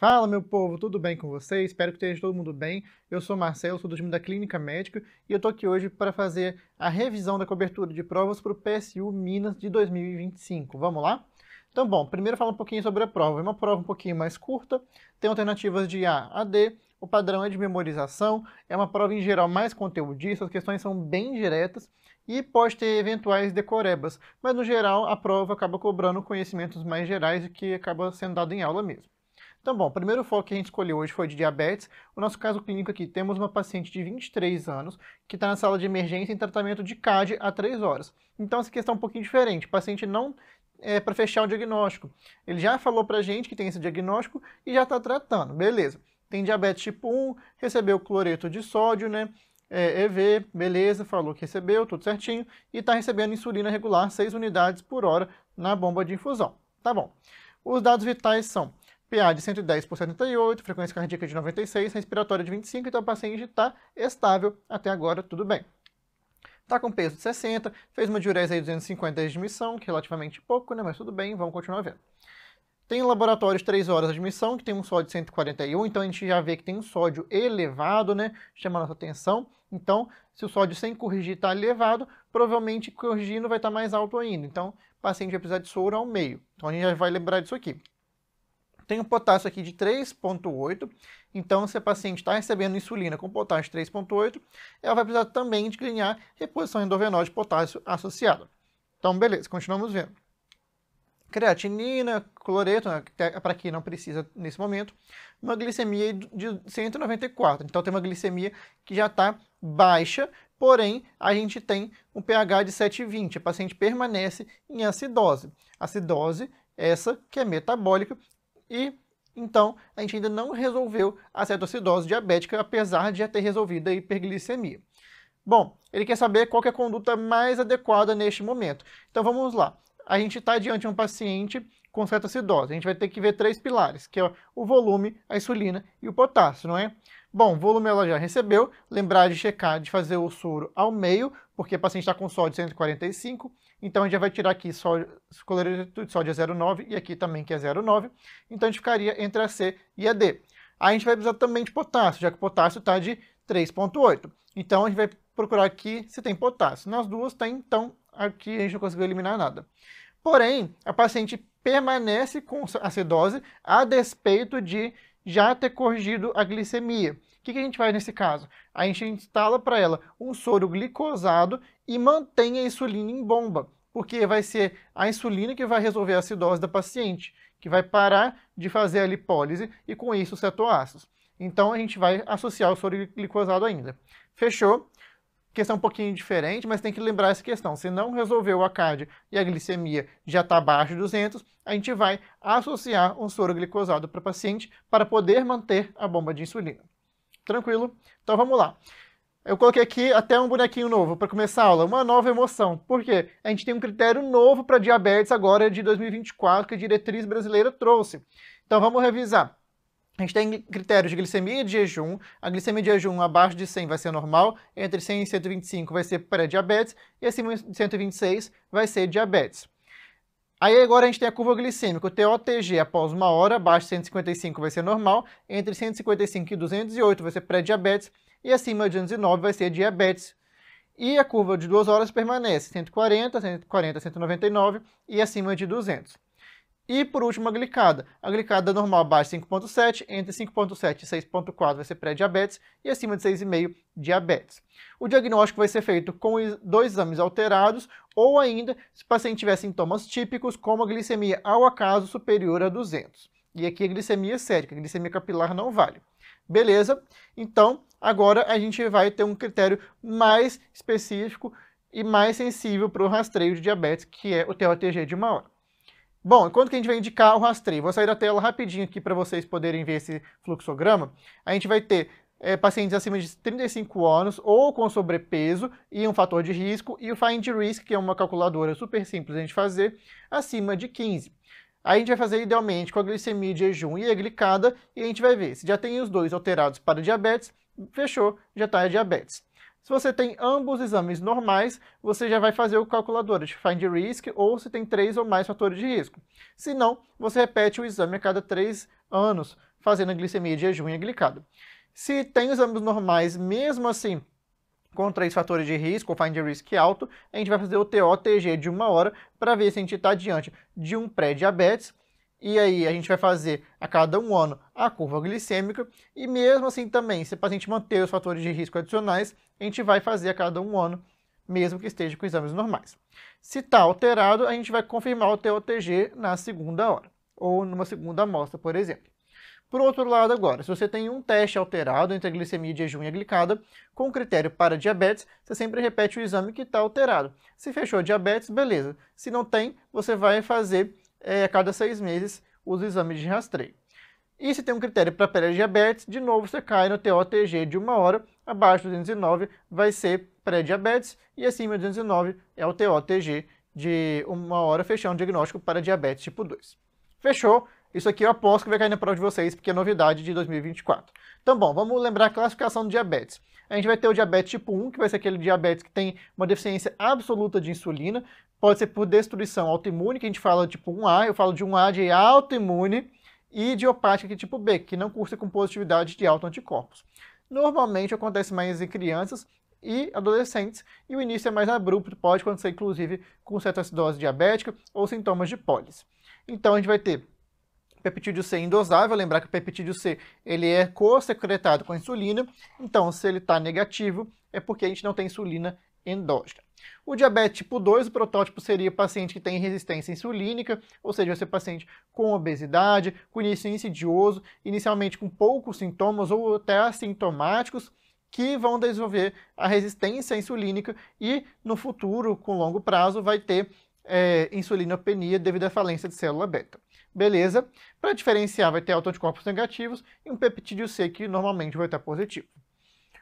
Fala, meu povo, tudo bem com vocês? Espero que esteja todo mundo bem. Eu sou Marcelo, sou do time da Clínica Médica e eu tô aqui hoje para fazer a revisão da cobertura de provas para o PSU Minas de 2025. Vamos lá? Então, bom, primeiro fala um pouquinho sobre a prova. É uma prova um pouquinho mais curta, tem alternativas de A a D, o padrão é de memorização, é uma prova em geral mais conteudista, as questões são bem diretas e pode ter eventuais decorebas, mas no geral a prova acaba cobrando conhecimentos mais gerais do que acaba sendo dado em aula mesmo. Então, bom, o primeiro foco que a gente escolheu hoje foi de diabetes. O nosso caso clínico aqui, temos uma paciente de 23 anos que está na sala de emergência em tratamento de CAD há 3 horas. Então, essa questão é um pouquinho diferente. O paciente não é para fechar o diagnóstico. Ele já falou para a gente que tem esse diagnóstico e já está tratando. Beleza. Tem diabetes tipo 1, recebeu cloreto de sódio, né? EV, beleza, falou que recebeu, tudo certinho. E está recebendo insulina regular, 6 unidades por hora na bomba de infusão. Tá bom. Os dados vitais são PA de 110 por 78, frequência cardíaca de 96, respiratória de 25, então o paciente está estável, até agora tudo bem. Está com peso de 60, fez uma diurese aí de 250 desde admissão, que é relativamente pouco, né, mas tudo bem, vamos continuar vendo. Tem um laboratório de 3 horas de admissão, que tem um sódio de 141, então a gente já vê que tem um sódio elevado, né, chama a nossa atenção. Então, se o sódio sem corrigir está elevado, provavelmente corrigindo vai estar mais alto ainda. Então, o paciente vai precisar de soro ao meio. Então, a gente já vai lembrar disso aqui. Tem um potássio aqui de 3,8, então se a paciente está recebendo insulina com potássio de 3,8, ela vai precisar também de ganhar reposição endovenosa de potássio associada. Então, beleza, continuamos vendo. Creatinina, cloreto, né, para quem não precisa nesse momento, uma glicemia de 194. Então, tem uma glicemia que já está baixa, porém, a gente tem um pH de 7,20. A paciente permanece em acidose. Acidose, essa que é metabólica, e então a gente ainda não resolveu a cetoacidose diabética, apesar de já ter resolvido a hiperglicemia. Bom, ele quer saber qual que é a conduta mais adequada neste momento. Então vamos lá. A gente está diante de um paciente com cetoacidose. A gente vai ter que ver 3 pilares, que é o volume, a insulina e o potássio, não é? Bom, volume ela já recebeu. Lembrar de checar, de fazer o soro ao meio, porque o paciente está com sódio de 145. Então a gente já vai tirar aqui cloreto de sódio é 0,9 e aqui também que é 0,9. Então a gente ficaria entre a C e a D. Aí a gente vai precisar também de potássio, já que o potássio está de 3,8. Então a gente vai procurar aqui se tem potássio. Nas duas tem, então aqui a gente não conseguiu eliminar nada. Porém, a paciente permanece com acidose a despeito de já ter corrigido a glicemia. O que a gente faz nesse caso? A gente instala para ela um soro glicosado e mantém a insulina em bomba, porque vai ser a insulina que vai resolver a acidose da paciente, que vai parar de fazer a lipólise e com isso os cetoácidos. Então a gente vai associar o soro glicosado ainda. Fechou? Questão um pouquinho diferente, mas tem que lembrar essa questão. Se não resolveu a CAD e a glicemia já está abaixo de 200, a gente vai associar um soro glicosado para o paciente para poder manter a bomba de insulina. Tranquilo? Então vamos lá. Eu coloquei aqui até um bonequinho novo para começar a aula, uma nova emoção. Por quê? A gente tem um critério novo para diabetes agora de 2024 que a diretriz brasileira trouxe. Então vamos revisar. A gente tem critérios de glicemia de jejum. A glicemia de jejum abaixo de 100 vai ser normal, entre 100 e 125 vai ser pré-diabetes e acima de 126 vai ser diabetes. Aí agora a gente tem a curva glicêmica, o TOTG após 1 hora, abaixo de 155 vai ser normal, entre 155 e 208 vai ser pré-diabetes e acima de 209 vai ser diabetes. E a curva de 2 horas permanece 140, 140, 199 e acima de 200. E por último a glicada. A glicada normal abaixo de 5,7, entre 5,7 e 6,4 vai ser pré-diabetes e acima de 6,5 diabetes. O diagnóstico vai ser feito com 2 exames alterados ou ainda se o paciente tiver sintomas típicos como a glicemia ao acaso superior a 200. E aqui a glicemia sérica, a glicemia capilar não vale. Beleza? Então agora a gente vai ter um critério mais específico e mais sensível para o rastreio de diabetes, que é o TOTG de 1 hora. Bom, enquanto que a gente vai indicar o rastreio, vou sair da tela rapidinho aqui para vocês poderem ver esse fluxograma. A gente vai ter pacientes acima de 35 anos ou com sobrepeso e um fator de risco, e o Find Risk, que é uma calculadora super simples de a gente fazer, acima de 15. Aí a gente vai fazer idealmente com a glicemia de jejum e a glicada, e a gente vai ver se já tem os dois alterados para diabetes, fechou, já está diabetes. Se você tem ambos os exames normais, você já vai fazer o calculador de Find Risk ou se tem 3 ou mais fatores de risco. Se não, você repete o exame a cada 3 anos fazendo a glicemia de jejum e a glicada. Se tem exames normais, mesmo assim, com 3 fatores de risco, ou find risk alto, a gente vai fazer o TO-TG de 1 hora para ver se a gente está diante de um pré-diabetes. E aí a gente vai fazer a cada 1 ano a curva glicêmica. E mesmo assim também, se o paciente manter os fatores de risco adicionais, a gente vai fazer a cada 1 ano, mesmo que esteja com exames normais. Se está alterado, a gente vai confirmar o TO-TG na segunda hora, ou numa segunda amostra, por exemplo. Por outro lado agora, se você tem um teste alterado entre a glicemia de jejum e a glicada, com critério para diabetes, você sempre repete o exame que está alterado. Se fechou diabetes, beleza. Se não tem, você vai fazer a cada 6 meses os exames de rastreio. E se tem um critério para pré-diabetes, de novo você cai no TO-TG de 1 hora, abaixo de 209 vai ser pré-diabetes e acima de 209 é o TO-TG de 1 hora, fechando o diagnóstico para diabetes tipo 2. Fechou? Isso aqui eu aposto que vai cair na prova de vocês, porque é novidade de 2024. Então, bom, vamos lembrar a classificação do diabetes. A gente vai ter o diabetes tipo 1, que vai ser aquele diabetes que tem uma deficiência absoluta de insulina. Pode ser por destruição autoimune, que a gente fala tipo 1A, eu falo de 1A de autoimune, e idiopática, que é tipo B, que não cursa com positividade de autoanticorpos. Normalmente acontece mais em crianças e adolescentes, e o início é mais abrupto, pode acontecer inclusive com cetoacidose diabética ou sintomas de pólis. Então a gente vai ter peptídeo C endosável, lembrar que o peptídeo C ele é co-secretado com a insulina, então se ele está negativo é porque a gente não tem insulina endógena. O diabetes tipo 2, o protótipo seria paciente que tem resistência insulínica, ou seja, vai ser paciente com obesidade, com início insidioso, inicialmente com poucos sintomas ou até assintomáticos, que vão desenvolver a resistência insulínica e no futuro, com longo prazo, vai ter insulinopenia devido à falência de célula beta. Beleza? Para diferenciar, vai ter autoanticorpos negativos e um peptídeo C que normalmente vai estar positivo.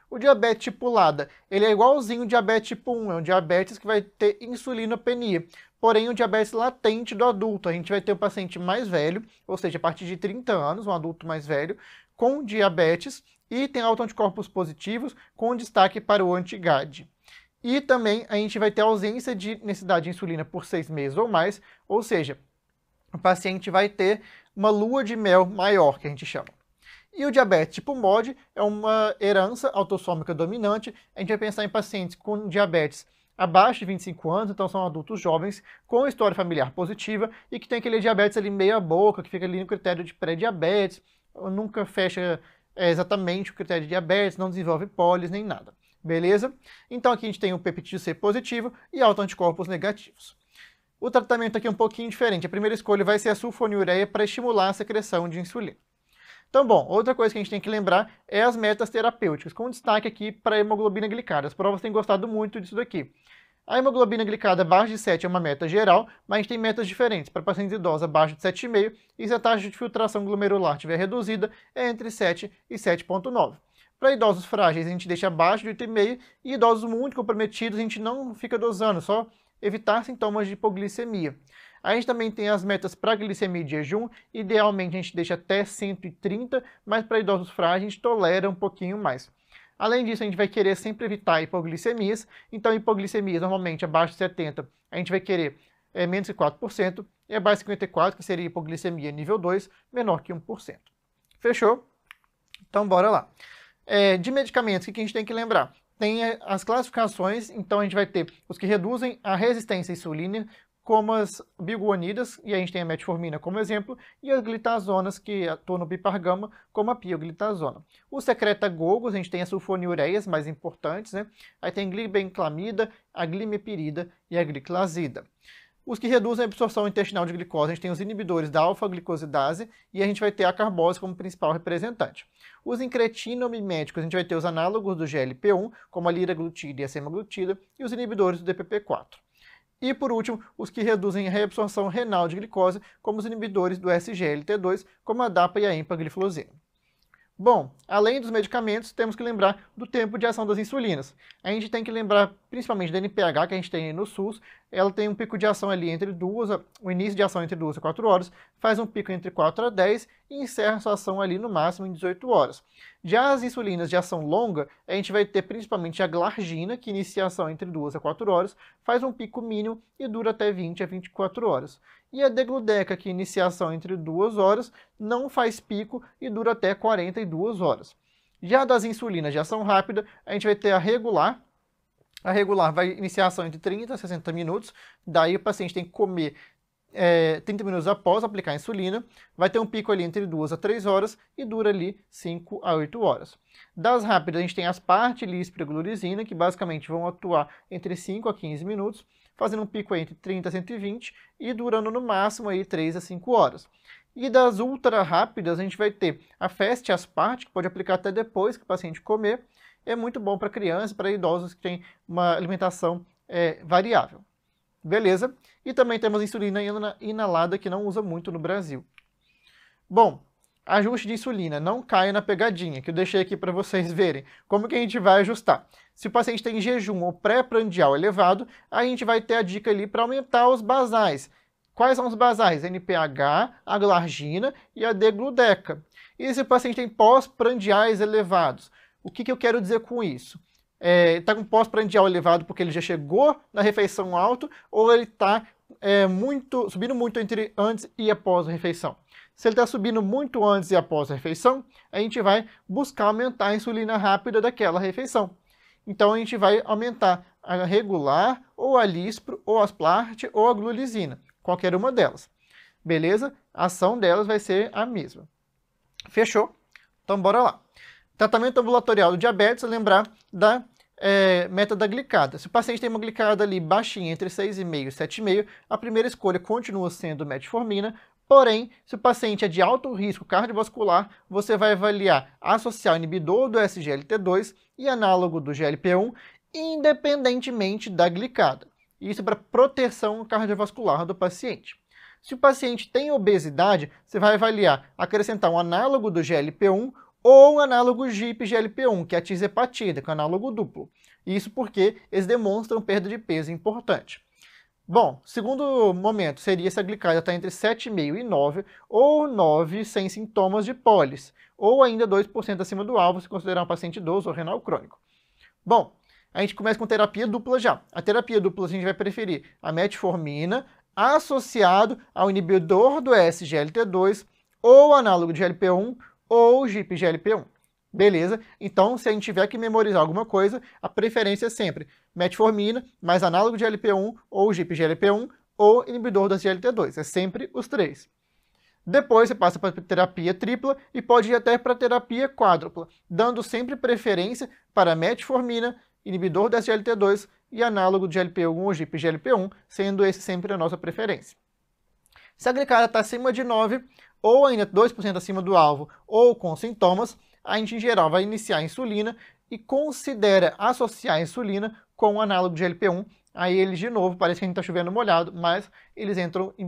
O diabetes tipo LADA, ele é igualzinho ao diabetes tipo 1, é um diabetes que vai ter insulinopenia. Porém, o diabetes latente do adulto, a gente vai ter um paciente mais velho, ou seja, a partir de 30 anos, um adulto mais velho, com diabetes e tem autoanticorpos positivos, com destaque para o anti-GAD. E também a gente vai ter ausência de necessidade de insulina por 6 meses ou mais, ou seja, o paciente vai ter uma lua de mel maior, que a gente chama. E o diabetes tipo MOD é uma herança autossômica dominante. A gente vai pensar em pacientes com diabetes abaixo de 25 anos, então são adultos jovens, com história familiar positiva e que tem aquele diabetes ali meia boca, que fica ali no critério de pré-diabetes, nunca fecha exatamente o critério de diabetes, não desenvolve pólis nem nada. Beleza? Então aqui a gente tem o peptídeo C positivo e autoanticorpos negativos. O tratamento aqui é um pouquinho diferente. A primeira escolha vai ser a sulfonilureia para estimular a secreção de insulina. Então, bom, outra coisa que a gente tem que lembrar é as metas terapêuticas, com destaque aqui para a hemoglobina glicada. As provas têm gostado muito disso daqui. A hemoglobina glicada abaixo de 7 é uma meta geral, mas a gente tem metas diferentes. Para pacientes idosos abaixo de 7,5, e se a taxa de filtração glomerular estiver reduzida, é entre 7 e 7,9. Para idosos frágeis, a gente deixa abaixo de 8,5, e idosos muito comprometidos, a gente não fica dosando, só evitar sintomas de hipoglicemia. A gente também tem as metas para glicemia de jejum, idealmente a gente deixa até 130, mas para idosos frágeis a gente tolera um pouquinho mais. Além disso, a gente vai querer sempre evitar hipoglicemias, então hipoglicemias normalmente abaixo de 70, a gente vai querer menos de 4%, e abaixo de 54, que seria hipoglicemia nível 2, menor que 1%. Fechou? Então bora lá. De medicamentos, o que a gente tem que lembrar? Tem as classificações, então a gente vai ter os que reduzem a resistência à insulina, como as biguanidas, e a gente tem a metformina como exemplo, e as glitazonas, que atuam no pipargama, como a pioglitazona. Os secretagogos, a gente tem as sulfonilureias mais importantes, né? Aí tem glibenclamida, a glimepirida e a gliclazida. Os que reduzem a absorção intestinal de glicose, a gente tem os inibidores da alfa-glicosidase e a gente vai ter a carbose como principal representante. Os incretinomiméticos, a gente vai ter os análogos do GLP-1, como a liraglutida e a semaglutida, e os inibidores do DPP-4. E, por último, os que reduzem a reabsorção renal de glicose, como os inibidores do SGLT2, como a DAPA e a empagliflozina. Bom, além dos medicamentos, temos que lembrar do tempo de ação das insulinas. A gente tem que lembrar principalmente da NPH, que a gente tem no SUS. Ela tem um pico de ação ali entre o início de ação entre 2 a 4 horas, faz um pico entre 4 a 10 e encerra sua ação ali no máximo em 18 horas. Já as insulinas de ação longa, a gente vai ter principalmente a glargina, que inicia a ação entre 2 a 4 horas, faz um pico mínimo e dura até 20 a 24 horas. E a degludeca, que inicia a ação entre 2 horas, não faz pico e dura até 42 horas. Já das insulinas de ação rápida, a gente vai ter a regular. A regular vai iniciar a ação entre 30 a 60 minutos, daí o paciente tem que comer 30 minutos após aplicar a insulina, vai ter um pico ali entre 2 a 3 horas e dura ali 5 a 8 horas. Das rápidas, a gente tem as parte líspira e gluricina, que basicamente vão atuar entre 5 a 15 minutos, fazendo um pico entre 30 a 120 e durando no máximo aí 3 a 5 horas. E das ultra rápidas, a gente vai ter a Fast Aspart, que pode aplicar até depois que o paciente comer. É muito bom para crianças, para idosos que têm uma alimentação variável. Beleza? E também temos a insulina inalada, que não usa muito no Brasil. Bom, ajuste de insulina. Não caia na pegadinha, que eu deixei aqui para vocês verem. Como que a gente vai ajustar? Se o paciente tem jejum ou pré-prandial elevado, a gente vai ter a dica ali para aumentar os basais. Quais são os basais? NPH, a glargina e a degludeca. E se o paciente tem pós-prandiais elevados? O que eu quero dizer com isso? Está com pós-prandial elevado porque ele já chegou na refeição alto ou ele está subindo muito entre antes e após a refeição? Se ele está subindo muito antes e após a refeição, a gente vai buscar aumentar a insulina rápida daquela refeição. Então a gente vai aumentar a regular, ou a lispro, ou a asplart, ou a glulisina, qualquer uma delas. Beleza? A ação delas vai ser a mesma. Fechou? Então bora lá. Tratamento ambulatorial do diabetes, lembrar da meta da glicada. Se o paciente tem uma glicada ali baixinha, entre 6,5 e 7,5, a primeira escolha continua sendo metformina, porém, se o paciente é de alto risco cardiovascular, você vai avaliar associar o inibidor do SGLT2 e análogo do GLP-1, independentemente da glicada. Isso para proteção cardiovascular do paciente. Se o paciente tem obesidade, você vai avaliar acrescentar um análogo do GLP-1 ou um análogo GIP-GLP-1, que é a tirzepatida, que é um análogo duplo. Isso porque eles demonstram perda de peso importante. Bom, segundo momento seria se a glicada está entre 7,5 e 9, ou 9 sem sintomas de pólis, ou ainda 2% acima do alvo, se considerar um paciente idoso ou renal crônico. Bom, a gente começa com terapia dupla já. A terapia dupla a gente vai preferir a metformina associado ao inibidor do SGLT2, ou análogo de GLP-1, ou GIP-GLP-1. Beleza? Então, se a gente tiver que memorizar alguma coisa, a preferência é sempre metformina, mais análogo de GLP-1, ou GIP-GLP-1, ou inibidor da SGLT2. É sempre os três. Depois você passa para terapia tripla e pode ir até para terapia quádrupla, dando sempre preferência para metformina, inibidor da SGLT2 e análogo de GLP-1 ou GIP-GLP-1, sendo esse sempre a nossa preferência. Se a glicada está acima de 9, ou ainda 2% acima do alvo, ou com sintomas, a gente em geral vai iniciar a insulina e considera associar a insulina com o análogo de GLP-1. Aí eles, de novo, parece que a gente está chovendo molhado, mas eles entram em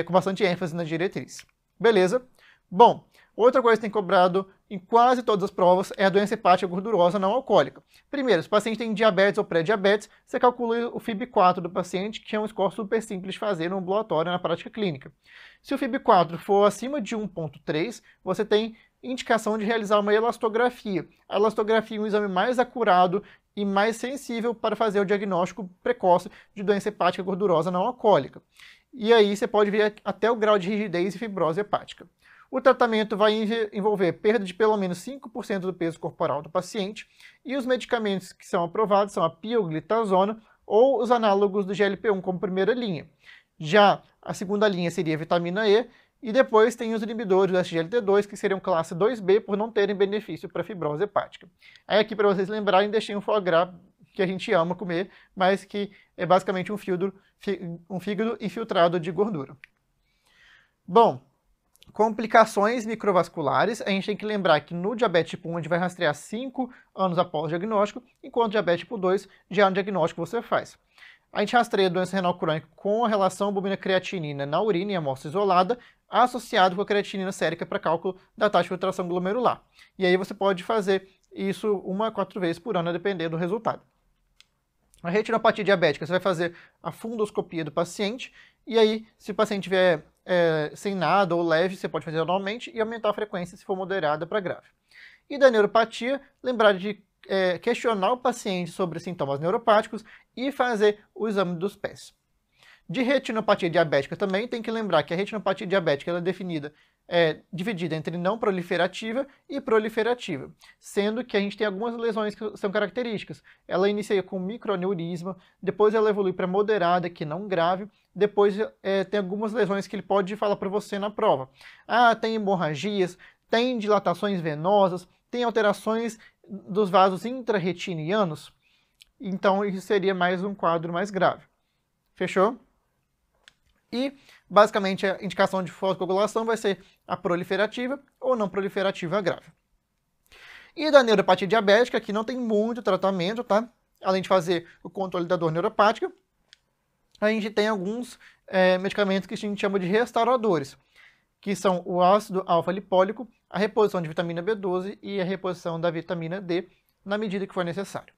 com bastante ênfase na diretriz. Beleza? Bom, outra coisa que tem cobrado em quase todas as provas é a doença hepática gordurosa não alcoólica. Primeiro, se o paciente tem diabetes ou pré-diabetes, você calcula o FIB-4 do paciente, que é um score super simples de fazer no ambulatório na prática clínica. Se o FIB-4 for acima de 1,3, você tem indicação de realizar uma elastografia. A elastografia é um exame mais acurado e mais sensível para fazer o diagnóstico precoce de doença hepática gordurosa não alcoólica. E aí você pode ver até o grau de rigidez e fibrose hepática. O tratamento vai envolver perda de pelo menos 5% do peso corporal do paciente e os medicamentos que são aprovados são a pioglitazona ou os análogos do GLP-1 como primeira linha. Já a segunda linha seria a vitamina E e depois tem os inibidores do SGLT2 que seriam classe 2B por não terem benefício para fibrose hepática. Aí aqui para vocês lembrarem, deixei um foie gras que a gente ama comer, mas que é basicamente um fígado infiltrado de gordura. Bom, complicações microvasculares, a gente tem que lembrar que no diabetes tipo 1 a gente vai rastrear 5 anos após o diagnóstico, enquanto no diabetes tipo 2 já é um diagnóstico que você faz. A gente rastreia a doença renal crônica com a relação albumina-creatinina na urina em amostra isolada, associado com a creatinina sérica para cálculo da taxa de filtração glomerular. E aí você pode fazer isso 1 a 4 vezes por ano, a depender do resultado. A retinopatia diabética, você vai fazer a fundoscopia do paciente, e aí, se o paciente tiver sem nada ou leve, você pode fazer normalmente, e aumentar a frequência se for moderada para grave. E da neuropatia, lembrar de questionar o paciente sobre sintomas neuropáticos e fazer o exame dos pés. De retinopatia diabética também, tem que lembrar que a retinopatia diabética ela é dividida entre não proliferativa e proliferativa, sendo que a gente tem algumas lesões que são características. Ela inicia com microaneurisma, depois ela evolui para moderada, que não grave, depois tem algumas lesões que ele pode falar para você na prova. Ah, tem hemorragias, tem dilatações venosas, tem alterações dos vasos intrarretinianos, então isso seria mais um quadro mais grave. Fechou? E, basicamente, a indicação de foscoagulação vai ser a proliferativa ou não proliferativa grave. E da neuropatia diabética, que não tem muito tratamento, tá? Além de fazer o controle da dor neuropática, a gente tem alguns medicamentos que a gente chama de restauradores, que são o ácido alfa-lipólico, a reposição de vitamina B12 e a reposição da vitamina D, na medida que for necessário.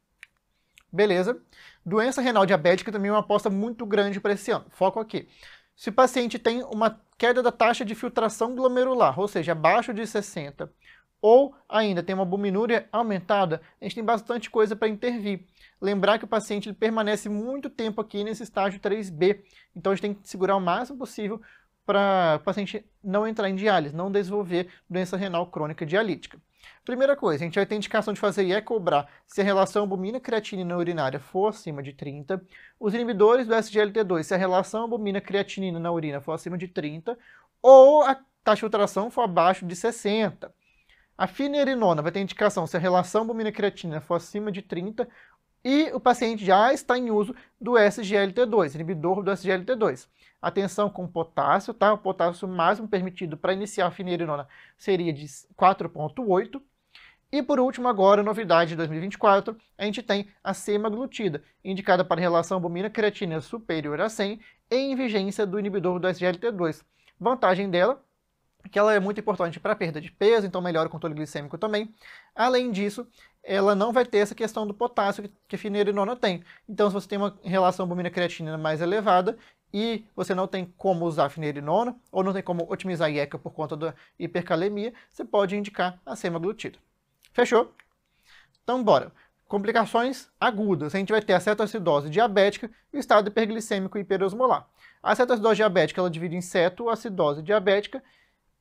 Beleza? Doença renal diabética também é uma aposta muito grande para esse ano. Foco aqui. Se o paciente tem uma queda da taxa de filtração glomerular, ou seja, abaixo de 60, ou ainda tem uma albuminúria aumentada, a gente tem bastante coisa para intervir. Lembrar que o paciente ele permanece muito tempo aqui nesse estágio 3B, então a gente tem que segurar o máximo possível para o paciente não entrar em diálise, não desenvolver doença renal crônica dialítica. Primeira coisa, a gente vai ter indicação de fazer e cobrar se a relação albumina-creatinina urinária for acima de 30, os inibidores do SGLT2 se a relação albumina-creatinina na urina for acima de 30, ou a taxa de filtração for abaixo de 60. A finerenona vai ter indicação se a relação albumina-creatinina for acima de 30 e o paciente já está em uso do SGLT2, inibidor do SGLT2. Atenção com potássio, tá? O potássio máximo permitido para iniciar a finerenona seria de 4,8. E por último, agora, novidade de 2024, a gente tem a semaglutida, indicada para relação albumina-creatinina superior a 100 e em vigência do inibidor do SGLT2. Vantagem dela, que ela é muito importante para perda de peso, então melhora o controle glicêmico também. Além disso, ela não vai ter essa questão do potássio que a finerenona tem. Então, se você tem uma relação albumina-creatinina mais elevada e você não tem como usar a finerenona, ou não tem como otimizar a IECA por conta da hipercalemia, você pode indicar a semaglutida. Fechou? Então, bora. Complicações agudas. A gente vai ter a cetoacidose diabética e o estado hiperglicêmico hiperosmolar. A cetoacidose diabética ela divide em cetoacidose diabética,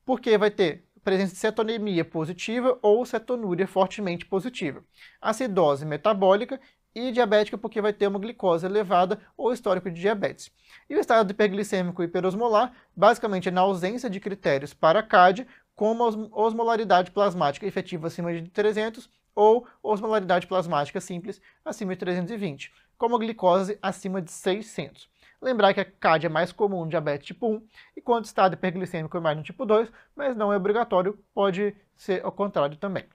porque vai ter presença de cetonemia positiva ou cetonúria fortemente positiva. Acidose metabólica e diabética porque vai ter uma glicose elevada ou histórico de diabetes. E o estado hiperglicêmico hiperosmolar, basicamente é na ausência de critérios para a CAD, como a osmolaridade plasmática efetiva acima de 300 ou osmolaridade plasmática simples acima de 320, como a glicose acima de 600. Lembrar que a CAD é mais comum no diabetes tipo 1, e quando o estado hiperglicêmico é mais no tipo 2, mas não é obrigatório, pode ser ao contrário também.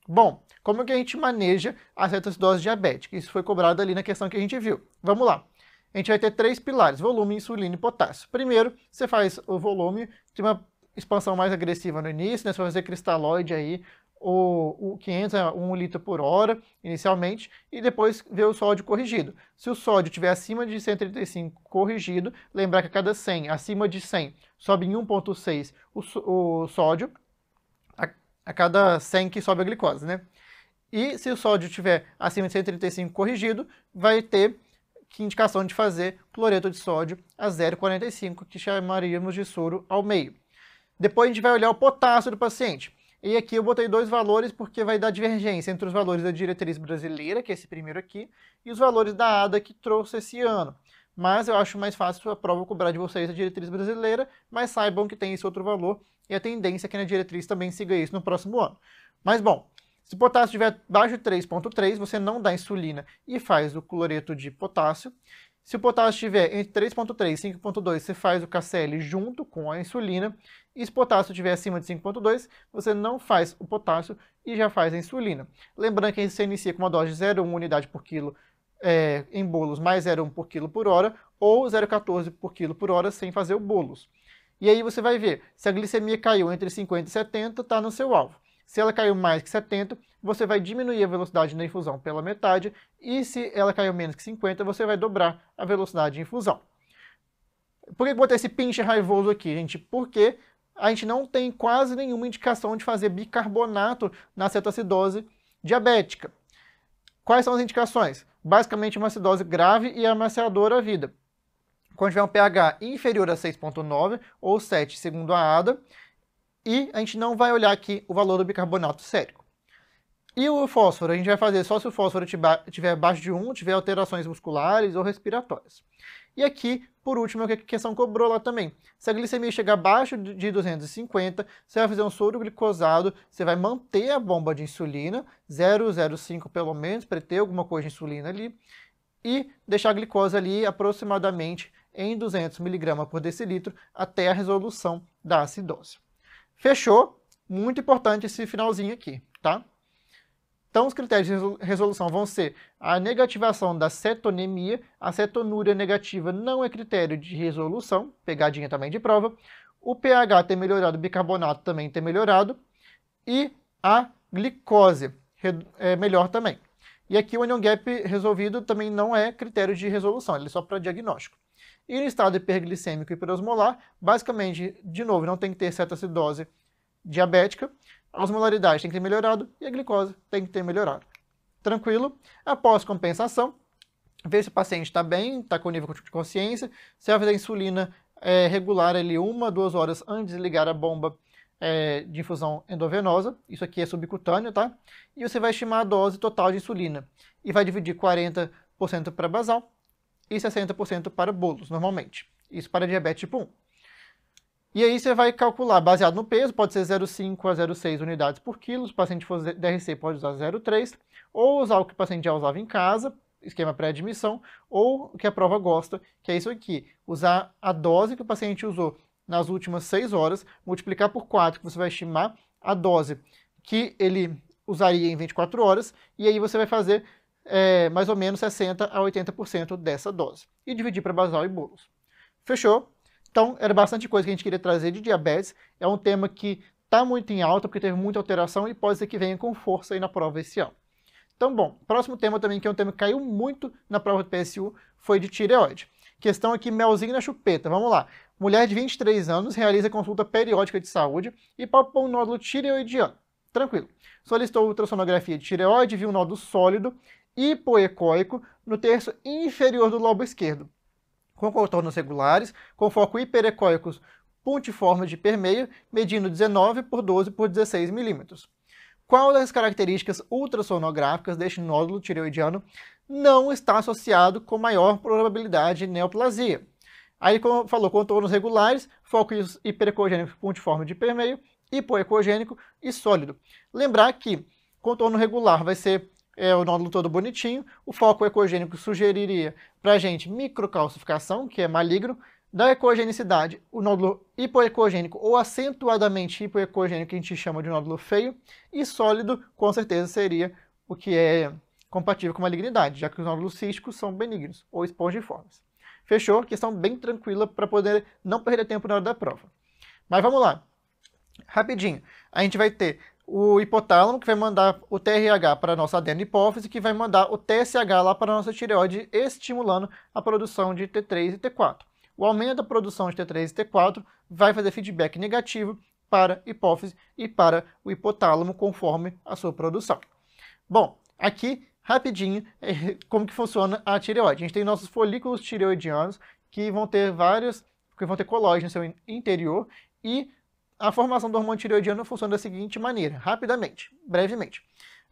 Bom, como que a gente maneja a cetoacidose diabética? Isso foi cobrado ali na questão que a gente viu. Vamos lá. A gente vai ter 3 pilares, volume, insulina e potássio. Primeiro, você faz o volume, tem uma expansão mais agressiva no início, né? Você vai fazer cristalóide aí, o 500 a 1 litro por hora, inicialmente, e depois ver o sódio corrigido. Se o sódio estiver acima de 135 corrigido, lembrar que a cada 100, acima de 100, sobe em 1,6 o sódio, a cada 100 que sobe a glicose, né? E se o sódio estiver acima de 135 corrigido, vai ter que indicação de fazer cloreto de sódio a 0,45, que chamaríamos de soro ao meio. Depois a gente vai olhar o potássio do paciente. E aqui eu botei 2 valores porque vai dar divergência entre os valores da diretriz brasileira, que é esse primeiro aqui, e os valores da ADA que trouxe esse ano. Mas eu acho mais fácil a prova cobrar de vocês a diretriz brasileira, mas saibam que tem esse outro valor e a tendência é que na diretriz também siga isso no próximo ano. Mas bom, se o potássio estiver abaixo de 3,3, você não dá insulina e faz o cloreto de potássio. Se o potássio estiver entre 3,3 e 5,2, você faz o KCl junto com a insulina. E se o potássio estiver acima de 5,2, você não faz o potássio e já faz a insulina. Lembrando que você inicia com uma dose de 0,1 unidade por quilo em bolos mais 0,1 por quilo por hora ou 0,14 por quilo por hora sem fazer o bolos. E aí você vai ver, se a glicemia caiu entre 50 e 70, está no seu alvo. Se ela caiu mais que 70, você vai diminuir a velocidade da infusão pela metade, e se ela caiu menos que 50, você vai dobrar a velocidade de infusão. Por que eu botei esse pinch raivoso aqui, gente? Porque a gente não tem quase nenhuma indicação de fazer bicarbonato na cetoacidose diabética. Quais são as indicações? Basicamente uma acidose grave e ameaçadora à vida. Quando tiver um pH inferior a 6,9 ou 7, segundo a ADA, e a gente não vai olhar aqui o valor do bicarbonato sérico. E o fósforo, a gente vai fazer só se o fósforo tiver abaixo de 1, tiver alterações musculares ou respiratórias. E aqui, por último, é o que a questão cobrou lá também. Se a glicemia chegar abaixo de 250, você vai fazer um soro glicosado, você vai manter a bomba de insulina, 0,05 pelo menos, para ter alguma coisa de insulina ali, e deixar a glicose ali aproximadamente em 200 mg por decilitro até a resolução da acidose. Fechou? Muito importante esse finalzinho aqui, tá? Então, os critérios de resolução vão ser a negativação da cetonemia, a cetonúria negativa não é critério de resolução, pegadinha também de prova, o pH ter melhorado, o bicarbonato também ter melhorado, e a glicose é melhor também. E aqui o anion gap resolvido também não é critério de resolução, ele é só para diagnóstico. E no estado hiperglicêmico e hiperosmolar, basicamente, de novo, não tem que ter cetoacidose diabética, a osmolaridade tem que ter melhorado e a glicose tem que ter melhorado. Tranquilo? Após compensação, ver se o paciente está bem, está com nível de consciência, você vai fazer a insulina regular ali 1 a 2 horas antes de ligar a bomba de infusão endovenosa, isso aqui é subcutâneo, tá? E você vai estimar a dose total de insulina e vai dividir 40% para basal e 60% para bolos, normalmente. Isso para diabetes tipo 1. E aí você vai calcular, baseado no peso, pode ser 0,5 a 0,6 unidades por quilo, se o paciente for DRC pode usar 0,3, ou usar o que o paciente já usava em casa, esquema pré-admissão, ou o que a prova gosta, que é isso aqui, usar a dose que o paciente usou nas últimas 6 horas, multiplicar por 4, que você vai estimar a dose que ele usaria em 24 horas, e aí você vai fazer mais ou menos 60 a 80% dessa dose, e dividir para basal e bolos. Fechou? Então, era bastante coisa que a gente queria trazer de diabetes. É um tema que está muito em alta, porque teve muita alteração e pode ser que venha com força aí na prova esse ano. Então, bom, próximo tema também, que é um tema que caiu muito na prova do PSU, foi de tireoide. Questão aqui, melzinho na chupeta. Vamos lá. Mulher de 23 anos realiza consulta periódica de saúde e palpou um nódulo tireoidiano. Tranquilo. Solicitou ultrassonografia de tireoide, viu um nódulo sólido, hipoecóico, no terço inferior do lobo esquerdo, com contornos regulares, com foco hiperecóicos pontiforme de permeio, medindo 19 por 12 por 16 milímetros. Qual das características ultrassonográficas deste nódulo tireoidiano não está associado com maior probabilidade de neoplasia? Aí ele falou contornos regulares, foco hiperecogênico pontiforme de permeio, hipoecogênico e sólido. Lembrar que contorno regular vai ser o nódulo todo bonitinho, o foco ecogênico sugeriria para a gente microcalcificação, que é maligno. Da ecogenicidade, o nódulo hipoecogênico ou acentuadamente hipoecogênico, que a gente chama de nódulo feio, e sólido, com certeza, seria o que é compatível com malignidade, já que os nódulos císticos são benignos ou espongiformes. Fechou? Questão bem tranquila para poder não perder tempo na hora da prova. Mas vamos lá. Rapidinho. A gente vai ter o hipotálamo, que vai mandar o TRH para a nossa adenohipófise, que vai mandar o TSH lá para a nossa tireoide, estimulando a produção de T3 e T4. O aumento da produção de T3 e T4 vai fazer feedback negativo para a hipófise e para o hipotálamo, conforme a sua produção. Bom, aqui, rapidinho, como que funciona a tireoide. A gente tem nossos folículos tireoidianos, que vão ter colágeno no seu interior, e a formação do hormônio tireoidiano funciona da seguinte maneira, rapidamente, brevemente.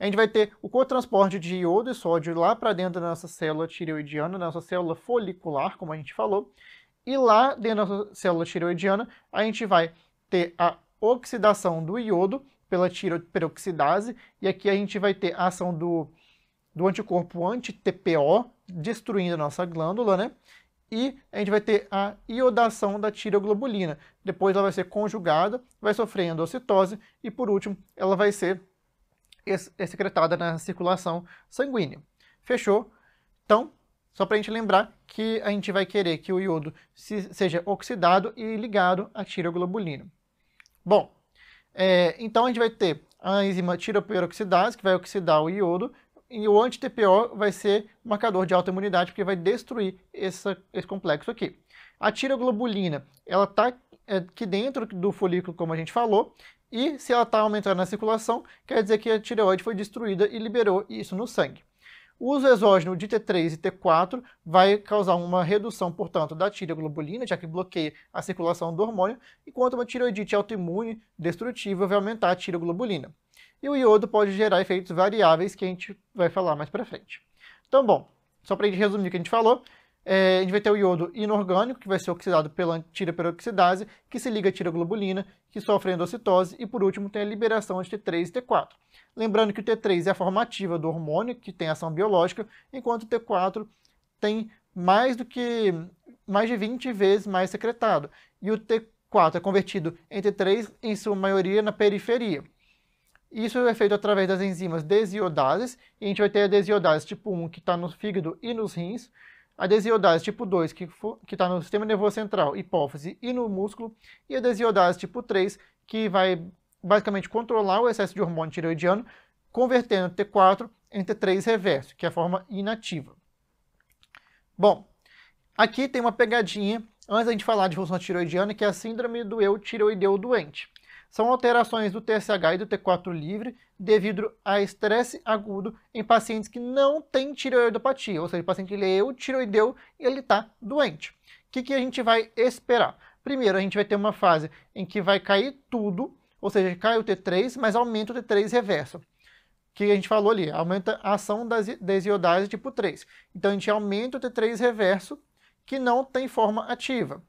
A gente vai ter o cotransporte de iodo e sódio lá para dentro da nossa célula tireoidiana, da nossa célula folicular, como a gente falou, e lá dentro da nossa célula tireoidiana a gente vai ter a oxidação do iodo pela tiroperoxidase, e aqui a gente vai ter a ação do anticorpo anti-TPO, destruindo a nossa glândula, né? E a gente vai ter a iodação da tireoglobulina. Depois ela vai ser conjugada, vai sofrer endocitose e, por último, ela vai ser excretada na circulação sanguínea. Fechou? Então, só para a gente lembrar que a gente vai querer que o iodo seja oxidado e ligado à tireoglobulina. Bom, então a gente vai ter a enzima tiroperoxidase, que vai oxidar o iodo, e o anti-TPO vai ser um marcador de autoimunidade, porque vai destruir esse complexo aqui. A tireoglobulina, ela está aqui dentro do folículo, como a gente falou, e se ela está aumentando na circulação, quer dizer que a tireoide foi destruída e liberou isso no sangue. O uso exógeno de T3 e T4 vai causar uma redução, portanto, da tireoglobulina, já que bloqueia a circulação do hormônio, enquanto uma tireoidite autoimune destrutiva vai aumentar a tireoglobulina. E o iodo pode gerar efeitos variáveis que a gente vai falar mais para frente. Então, bom, só para a gente resumir o que a gente falou, a gente vai ter o iodo inorgânico, que vai ser oxidado pela tireoperoxidase, que se liga à tireoglobulina, que sofre endocitose, e por último tem a liberação de T3 e T4. Lembrando que o T3 é a forma ativa do hormônio, que tem ação biológica, enquanto o T4 tem mais de 20 vezes mais secretado. E o T4 é convertido em T3, em sua maioria, na periferia. Isso é feito através das enzimas desiodases, e a gente vai ter a desiodase tipo 1, que está no fígado e nos rins, a desiodase tipo 2, que está no sistema nervoso central, hipófise e no músculo, e a desiodase tipo 3, que vai basicamente controlar o excesso de hormônio tireoidiano, convertendo T4 em T3 reverso, que é a forma inativa. Bom, aqui tem uma pegadinha, antes da gente falar de função tireoidiana, que é a síndrome do eutireoideu doente. São alterações do TSH e do T4 livre devido a estresse agudo em pacientes que não têm tireoidopatia, ou seja, o paciente ele é eutireoideu e ele está doente. O que a gente vai esperar? Primeiro, a gente vai ter uma fase em que vai cair tudo, ou seja, cai o T3, mas aumenta o T3 reverso. Que a gente falou ali, aumenta a ação da desiodase tipo 3. Então, a gente aumenta o T3 reverso, que não tem forma ativa.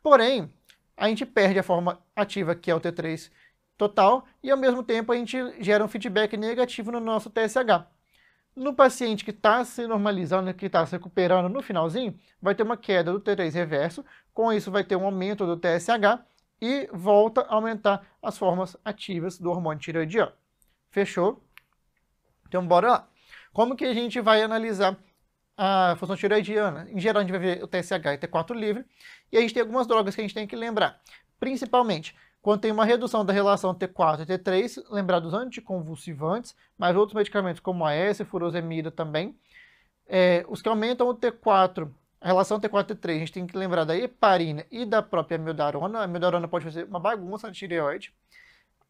Porém, a gente perde a forma ativa, que é o T3 total, e ao mesmo tempo a gente gera um feedback negativo no nosso TSH. No paciente que está se normalizando, que está se recuperando no finalzinho, vai ter uma queda do T3 reverso, com isso vai ter um aumento do TSH e volta a aumentar as formas ativas do hormônio tireoidiano. Fechou? Então bora lá. Como que a gente vai analisar a função tireoidiana? Em geral a gente vai ver o TSH e T4 livre, e a gente tem algumas drogas que a gente tem que lembrar. Principalmente, quando tem uma redução da relação T4 e T3, lembrar dos anticonvulsivantes, mas outros medicamentos como a AS, furosemida também. Os que aumentam o T4, a relação T4 e T3, a gente tem que lembrar da heparina e da própria amiodarona. A amiodarona pode fazer uma bagunça na tireoide.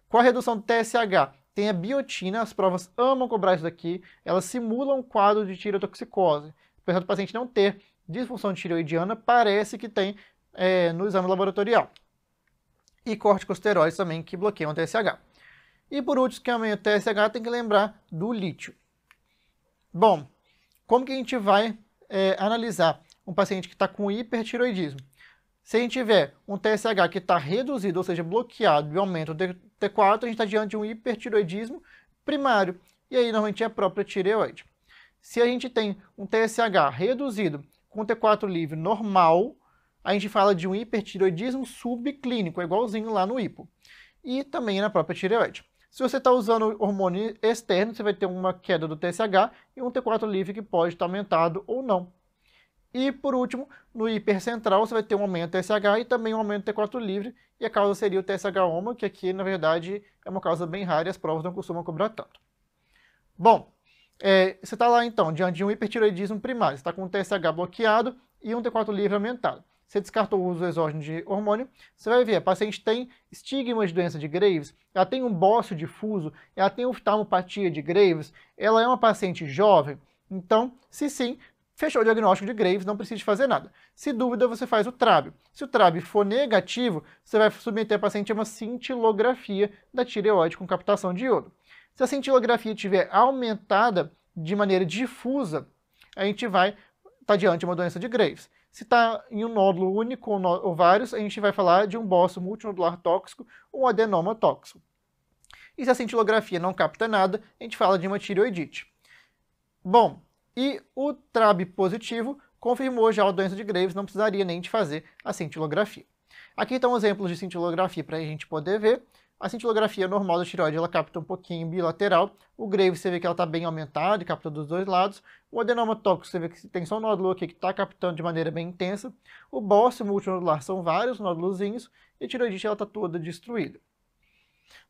Com a redução do TSH, tem a biotina, as provas amam cobrar isso daqui, elas simulam um quadro de tireotoxicose. Apesar do paciente não ter disfunção tireoidiana, parece que tem no exame laboratorial. E corticosteroides também, que bloqueiam o TSH. E por último, que aumenta o TSH, tem que lembrar do lítio. Bom, como que a gente vai analisar um paciente que está com hipertireoidismo? Se a gente tiver um TSH que está reduzido, ou seja, bloqueado, e aumenta o T4, a gente está diante de um hipertireoidismo primário. E aí, normalmente, é a própria tireoide. Se a gente tem um TSH reduzido com T4 livre normal, a gente fala de um hipertireoidismo subclínico, igualzinho lá no hipo. E também na própria tireoide. Se você está usando hormônio externo, você vai ter uma queda do TSH e um T4 livre que pode estar aumentado ou não. E, por último, no hipercentral, você vai ter um aumento do TSH e também um aumento do T4 livre, e a causa seria o TSH-OMA, que aqui, na verdade, é uma causa bem rara e as provas não costumam cobrar tanto. Bom, você está lá, então, diante de um hipertireoidismo primário, você está com um TSH bloqueado e um T4 livre aumentado. Você descartou o uso exógeno de hormônio, você vai ver, a paciente tem estigma de doença de Graves, ela tem um bócio difuso, ela tem oftalmopatia de Graves, ela é uma paciente jovem, então, se sim, fechou o diagnóstico de Graves, não precisa de fazer nada. Se dúvida, você faz o TRAB. Se o TRAB for negativo, você vai submeter a paciente a uma cintilografia da tireoide com captação de iodo. Se a cintilografia estiver aumentada de maneira difusa, a gente vai estar diante de uma doença de Graves. Se está em um nódulo único ou vários, a gente vai falar de um bócio multinodular tóxico ou um adenoma tóxico. E se a cintilografia não capta nada, a gente fala de uma tireoidite. Bom, e o TRAB positivo confirmou já a doença de Graves, não precisaria nem de fazer a cintilografia. Aqui estão exemplos de cintilografia para a gente poder ver. A cintilografia normal da tireoide, ela capta um pouquinho bilateral. O Graves, você vê que ela está bem aumentada e capta dos dois lados. O adenoma tóxico, você vê que tem só um nódulo aqui que está captando de maneira bem intensa. O bócio multinodular são vários nódulozinhos. E a tireoidite, ela está toda destruída.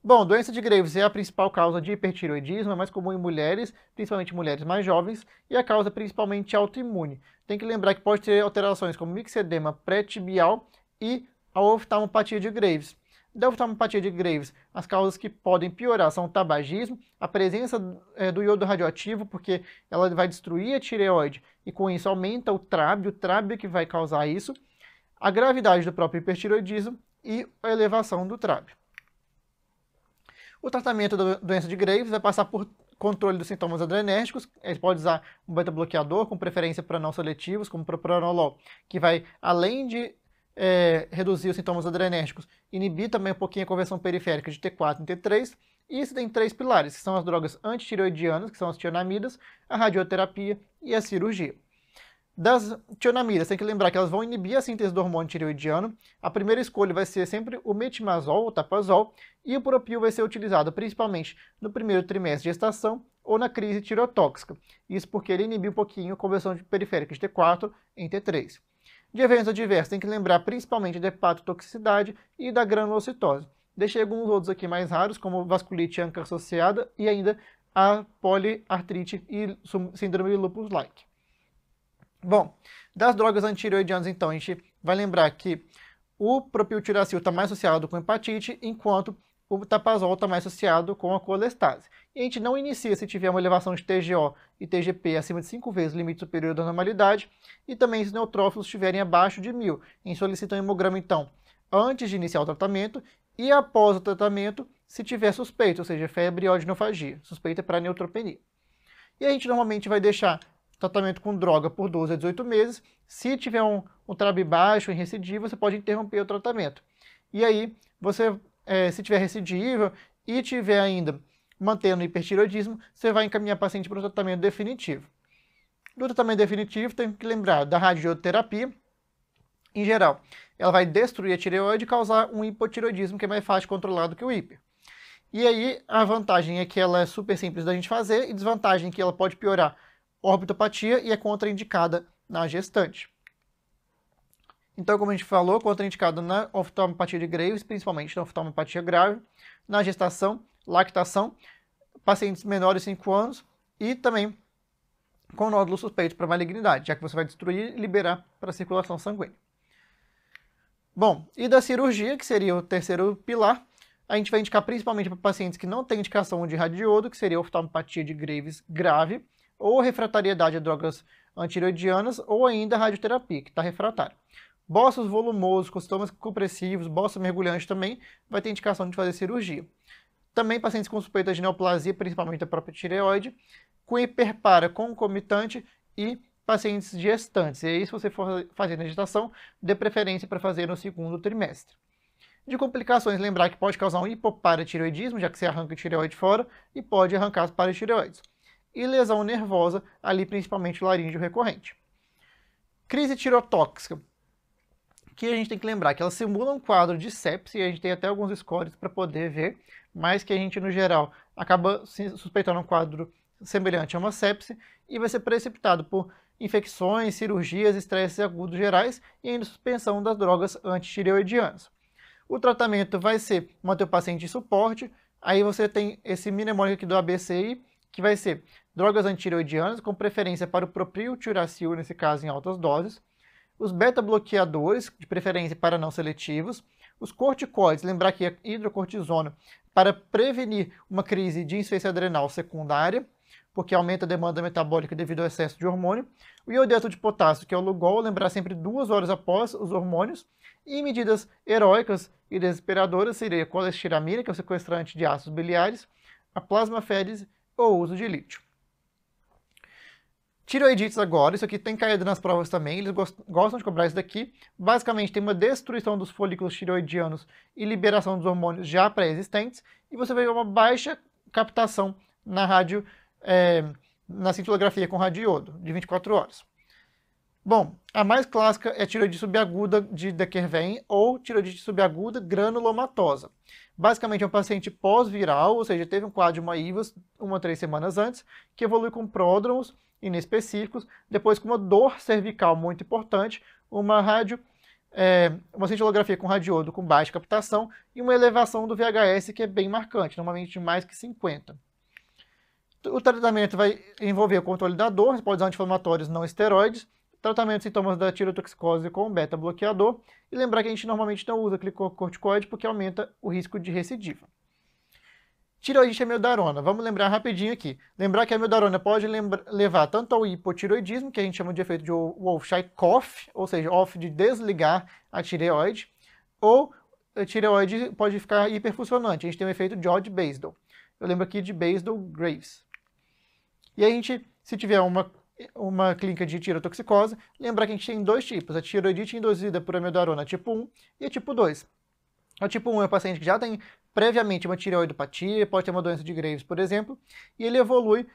Bom, doença de Graves é a principal causa de hipertireoidismo, é mais comum em mulheres, principalmente mulheres mais jovens, e a causa principalmente autoimune. Tem que lembrar que pode ter alterações como mixedema pré-tibial e a oftalmopatia de Graves. Da oftalmopatia de Graves, as causas que podem piorar são o tabagismo, a presença do iodo radioativo, porque ela vai destruir a tireoide e com isso aumenta o trábio que vai causar isso, a gravidade do próprio hipertireoidismo e a elevação do trábio. O tratamento da doença de Graves vai passar por controle dos sintomas adrenérgicos. Ele pode usar um beta-bloqueador, com preferência para não seletivos, como o propranolol, que vai, além de reduzir os sintomas adrenérgicos, inibir também um pouquinho a conversão periférica de T4 em T3. E isso tem 3 pilares, que são as drogas antitireoidianas, que são as tionamidas, a radioterapia e a cirurgia. Das tionamidas, tem que lembrar que elas vão inibir a síntese do hormônio tireoidiano. A primeira escolha vai ser sempre o metimazol, o tapazol, e o propil vai ser utilizado principalmente no primeiro trimestre de gestação ou na crise tireotóxica. Isso porque ele inibe um pouquinho a conversão periférica de T4 em T3. De eventos adversos, tem que lembrar principalmente da hepatotoxicidade e da granulocitose. Deixei alguns outros aqui mais raros, como vasculite ANCA associada e ainda a poliartrite e síndrome de lupus-like. Bom, das drogas antireoidianas, então, a gente vai lembrar que o propiltiracil está mais associado com hepatite, enquanto o tapazol está mais associado com a colestase. E a gente não inicia se tiver uma elevação de TGO e TGP acima de 5 vezes o limite superior da normalidade, e também se os neutrófilos estiverem abaixo de 1000. A gente solicita um hemograma, então, antes de iniciar o tratamento e após o tratamento, se tiver suspeita, ou seja, febre e odinofagia. Suspeita para neutropenia. E a gente normalmente vai deixar tratamento com droga por 12 a 18 meses. Se tiver um TRAB baixo em recidiva, você pode interromper o tratamento. E aí, se tiver recidiva e tiver ainda mantendo o hipertireoidismo, você vai encaminhar o paciente para o tratamento definitivo. Do tratamento definitivo, tem que lembrar da radioterapia. Em geral, ela vai destruir a tireoide e causar um hipotireoidismo que é mais fácil de controlar do que o hiper. E aí, a vantagem é que ela é super simples da gente fazer e desvantagem é que ela pode piorar orbitopatia e é contraindicada na gestante. Então, como a gente falou, contraindicada na oftalmopatia de Graves, principalmente na oftalmopatia grave, na gestação, lactação, pacientes menores de 5 anos e também com nódulo suspeito para malignidade, já que você vai destruir e liberar para a circulação sanguínea. Bom, e da cirurgia, que seria o terceiro pilar, a gente vai indicar principalmente para pacientes que não têm indicação de radiodo, que seria a oftalmopatia de Graves grave, ou refratariedade a drogas antireoidianas, ou ainda a radioterapia, que está refratário. Bossos volumosos, com sintomas compressivos, bossa mergulhante também, vai ter indicação de fazer cirurgia. Também pacientes com suspeita de neoplasia, principalmente da própria tireoide, com hiperpara concomitante e pacientes gestantes. E aí, se você for fazer na gestação, dê preferência para fazer no segundo trimestre. De complicações, lembrar que pode causar um hipoparatireoidismo, já que você arranca a tireoide fora, e pode arrancar as paratireoides. E lesão nervosa, ali principalmente laríngeo recorrente. Crise tireotóxica, que a gente tem que lembrar que ela simula um quadro de sepse, e a gente tem até alguns scores para poder ver, mas que a gente, no geral, acaba suspeitando um quadro semelhante a uma sepse, e vai ser precipitado por infecções, cirurgias, estresses agudos gerais, e ainda suspensão das drogas antitireoidianas. O tratamento vai ser manter o paciente em suporte, aí você tem esse mnemônico aqui do ABCI, que vai ser drogas antireoidianas, com preferência para o propiltiracil, nesse caso em altas doses, os beta-bloqueadores, de preferência para não seletivos, os corticoides, lembrar que a hidrocortisona, para prevenir uma crise de insuficiência adrenal secundária, porque aumenta a demanda metabólica devido ao excesso de hormônio, o iodeto de potássio, que é o Lugol, lembrar sempre 2 horas após os hormônios, e medidas heróicas e desesperadoras seria a colestiramina, que é o sequestrante de ácidos biliares, a plasmaférese ou o uso de lítio. Tireoidites agora, isso aqui tem caído nas provas também, eles gostam de cobrar isso daqui. Basicamente tem uma destruição dos folículos tireoidianos e liberação dos hormônios já pré-existentes, e você vai ver uma baixa captação na cintilografia com radiodo, de 24 horas. Bom, a mais clássica é a tireoidite subaguda de Dequervain ou tireoidite subaguda granulomatosa. Basicamente é um paciente pós-viral, ou seja, teve um quadro de uma IVAS 1 a 3 semanas antes, que evolui com pródromos inespecíficos, depois com uma dor cervical muito importante, uma uma cintilografia com radiodo com baixa captação e uma elevação do VHS que é bem marcante, normalmente de mais que 50. O tratamento vai envolver o controle da dor, você pode usar anti-inflamatórios não esteroides, tratamento de sintomas da tirotoxicose com beta-bloqueador, e lembrar que a gente normalmente não usa glicocorticoide porque aumenta o risco de recidiva. Tireoidite e amiodarona, vamos lembrar rapidinho aqui. Lembrar que a amiodarona pode levar tanto ao hipotireoidismo, que a gente chama de efeito de Wolff-Chaikoff, ou seja, off de desligar a tireoide, ou a tireoide pode ficar hiperfuncionante, a gente tem o efeito George-Basedow. Eu lembro aqui de Basedow-Graves. E a gente, se tiver uma clínica de tirotoxicose, lembrar que a gente tem dois tipos, a tireoidite induzida por amiodarona tipo 1 e a tipo 2. A tipo 1 é o paciente que já tem previamente uma tireoidopatia, pode ter uma doença de Graves, por exemplo, e ele evolui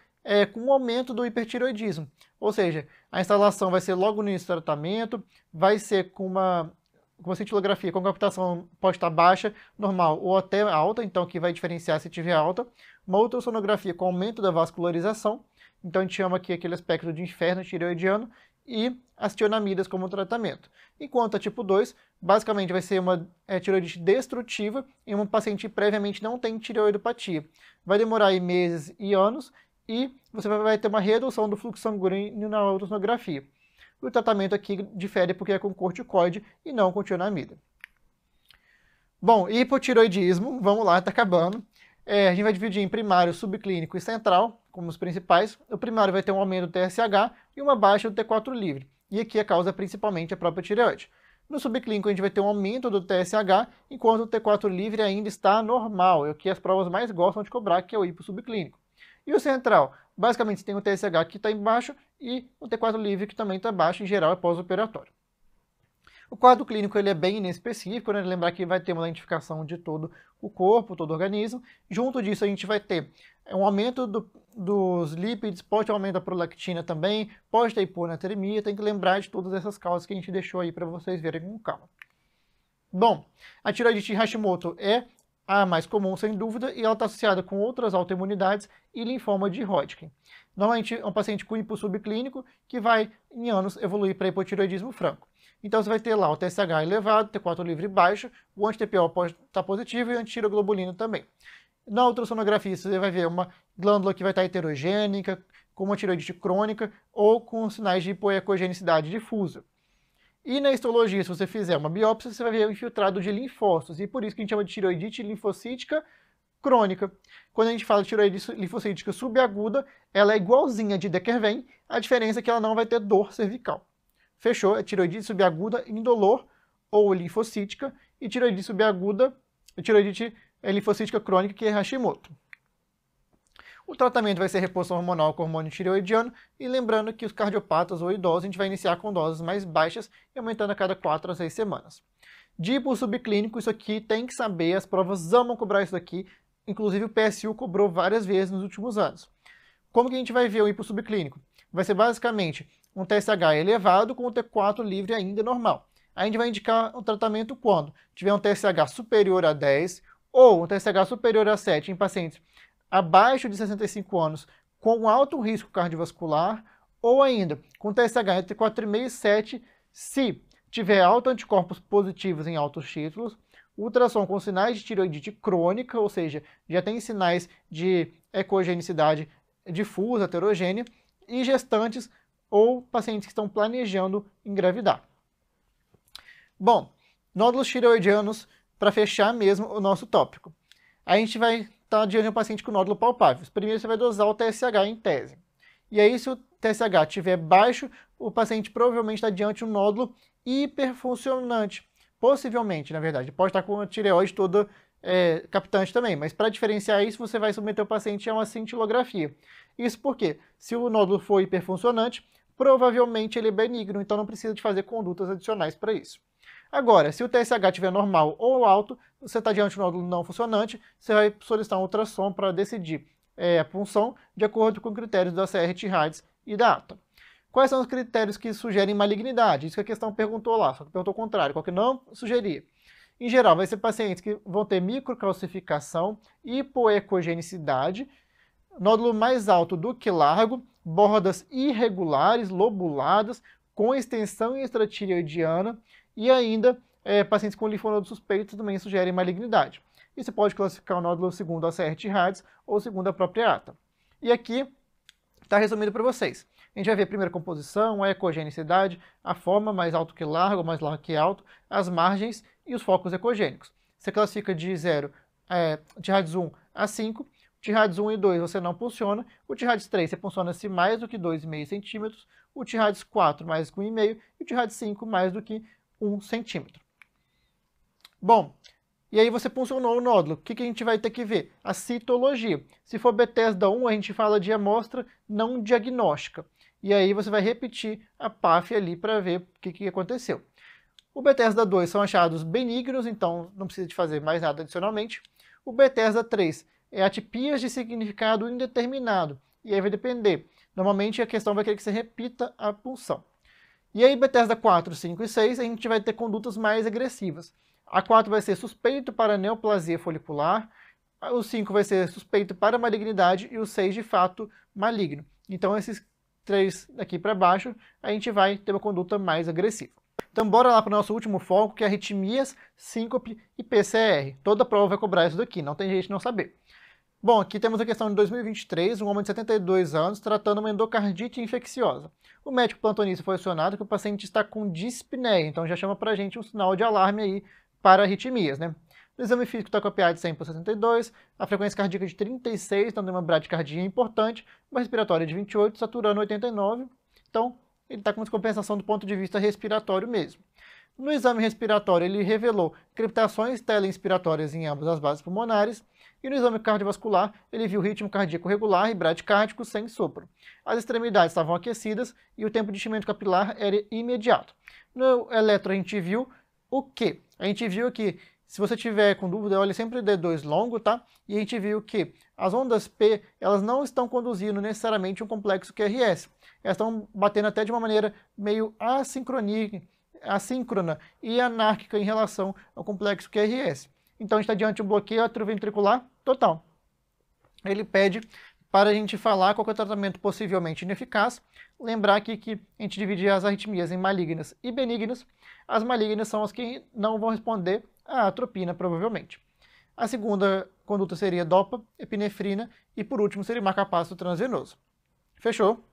com um aumento do hipertireoidismo. Ou seja, a instalação vai ser logo no início do tratamento, vai ser com uma cintilografia com captação pode estar baixa, normal ou até alta, então aqui vai diferenciar se tiver alta. Uma ultrassonografia com aumento da vascularização, então a gente chama aqui aquele aspecto de inferno tireoidiano, e as tionamidas como tratamento. Enquanto a tipo 2, basicamente vai ser uma tireoidite destrutiva em um paciente que previamente não tem tireoidopatia. Vai demorar aí meses e anos e você vai ter uma redução do fluxo sanguíneo na ultrassonografia. O tratamento aqui difere porque é com corticoide e não com tionamida. Bom, hipotireoidismo, vamos lá, está acabando. A gente vai dividir em primário, subclínico e central, como os principais. O primário vai ter um aumento do TSH e uma baixa do T4 livre. E aqui a causa é principalmente a própria tireoide. No subclínico a gente vai ter um aumento do TSH, enquanto o T4 livre ainda está normal. É o que as provas mais gostam de cobrar, que é o hipo subclínico. E o central, basicamente você tem o TSH que está embaixo e o T4 livre que também está baixo, em geral é pós-operatório. O quadro clínico ele é bem inespecífico, né? Lembrar que vai ter uma identificação de todo o corpo, todo o organismo. Junto disso a gente vai ter um aumento dos lípides, pode ter um aumento da prolactina também, pode ter hiponatremia, tem que lembrar de todas essas causas que a gente deixou aí para vocês verem com calma. Bom, a tireoidite Hashimoto é a mais comum, sem dúvida, e ela está associada com outras autoimunidades e linfoma de Hodgkin. Normalmente é um paciente com hipossubclínico que vai, em anos, evoluir para hipotireoidismo franco. Então você vai ter lá o TSH elevado, T4 livre baixo, o anti-TPO pode estar positivo e o antitiroglobulina também. Na ultrassonografia você vai ver uma glândula que vai estar heterogênica, com uma tireoidite crônica ou com sinais de hipoecogenicidade difusa. E na histologia, se você fizer uma biópsia, você vai ver o infiltrado de linfócitos, e por isso que a gente chama de tireoidite linfocítica crônica. Quando a gente fala de tireoidite linfocítica subaguda, ela é igualzinha de Dequervain, a diferença é que ela não vai ter dor cervical. Fechou? É tireoidite subaguda indolor ou linfocítica, e tireoidite subaguda, tireoidite linfocítica crônica, que é Hashimoto. O tratamento vai ser reposição hormonal com hormônio tireoidiano, e lembrando que os cardiopatas ou idosos a gente vai iniciar com doses mais baixas e aumentando a cada 4 a 6 semanas. De hipo subclínico, isso aqui tem que saber, as provas amam cobrar isso aqui, inclusive o PSU cobrou várias vezes nos últimos anos. Como que a gente vai ver o hipo subclínico? Vai ser basicamente um TSH elevado com o T4 livre ainda normal. A gente vai indicar o tratamento quando tiver um TSH superior a 10 ou um TSH superior a 7 em pacientes abaixo de 65 anos com alto risco cardiovascular, ou ainda com TSH entre 4,5 e 7 se tiver autoanticorpos positivos em altos títulos, ultrassom com sinais de tireoidite crônica, ou seja, já tem sinais de ecogenicidade difusa, heterogênea, e gestantes ou pacientes que estão planejando engravidar. Bom, nódulos tireoidianos, para fechar mesmo o nosso tópico. A gente vai estar diante de um paciente com nódulo palpável. Primeiro você vai dosar o TSH em tese. E aí, se o TSH estiver baixo, o paciente provavelmente está diante de um nódulo hiperfuncionante. Possivelmente, na verdade. Pode estar com a tireoide toda captante também, mas para diferenciar isso, você vai submeter o paciente a uma cintilografia. Isso porque, se o nódulo for hiperfuncionante, provavelmente ele é benigno, então não precisa de fazer condutas adicionais para isso. Agora, se o TSH estiver normal ou alto, você está diante de um nódulo não funcionante, você vai solicitar um ultrassom para decidir a punção de acordo com critérios da CR-Tirades e da ATA. Quais são os critérios que sugerem malignidade? Isso que a questão perguntou lá, só que perguntou o contrário, qual que não sugeria. Em geral, vai ser pacientes que vão ter microcalcificação, hipoecogenicidade, nódulo mais alto do que largo, bordas irregulares, lobuladas, com extensão extratireoidiana e ainda pacientes com linfonodos suspeitos também sugerem malignidade. E você pode classificar o nódulo segundo a CRT Rades ou segundo a própria ata. E aqui está resumido para vocês. A gente vai ver a primeira composição, a ecogenicidade, a forma mais alto que largo, mais largo que alto, as margens e os focos ecogênicos. Você classifica de 0, T-Rades 1 a 5, T-Rades 1 e 2 você não pulsiona, o T-Rades 3 você pulsiona-se mais do que 2,5 centímetros, o T-Rades 4 mais do que 1,5 e o T-Rades 5 mais do que 1 centímetro. Bom, e aí você puncionou o nódulo. O que a gente vai ter que ver? A citologia. Se for Bethesda 1, a gente fala de amostra não diagnóstica. E aí você vai repetir a PAF ali para ver o que aconteceu. O Bethesda 2 são achados benignos, então não precisa de fazer mais nada adicionalmente. O Bethesda 3 é atipias de significado indeterminado. E aí vai depender. Normalmente a questão vai querer que você repita a punção. E aí Bethesda 4, 5 e 6 a gente vai ter condutas mais agressivas. A 4 vai ser suspeito para neoplasia folicular, o 5 vai ser suspeito para malignidade e o 6 de fato maligno. Então esses 3 daqui para baixo a gente vai ter uma conduta mais agressiva. Então bora lá para o nosso último foco, que é arritmias, síncope e PCR. Toda prova vai cobrar isso daqui, não tem jeito de não saber. Bom, aqui temos a questão de 2023, um homem de 72 anos tratando uma endocardite infecciosa. O médico plantonista foi acionado que o paciente está com dispneia, então já chama para a gente um sinal de alarme aí para arritmias, né? O exame físico está com a PA de 100/72, a frequência cardíaca de 36, então tem uma bradicardia importante, uma respiratória de 28, saturando 89, então ele está com descompensação do ponto de vista respiratório mesmo. No exame respiratório, ele revelou crepitações teleinspiratórias em ambas as bases pulmonares, e no exame cardiovascular, ele viu ritmo cardíaco regular e bradicárdico sem sopro. As extremidades estavam aquecidas e o tempo de enchimento capilar era imediato. No eletro, a gente viu o quê? A gente viu que, se você tiver com dúvida, olhe sempre o D2 longo, tá? E a gente viu que as ondas P, elas não estão conduzindo necessariamente um complexo QRS. Elas estão batendo até de uma maneira meio assíncrona e anárquica em relação ao complexo QRS. Então a gente está diante de um bloqueio atrioventricular total. Ele pede para a gente falar qual é o tratamento possivelmente ineficaz. Lembrar aqui que a gente divide as arritmias em malignas e benignas. As malignas são as que não vão responder à atropina, provavelmente. A segunda conduta seria dopa, epinefrina e, por último, seria marcapasso transvenoso. Fechou?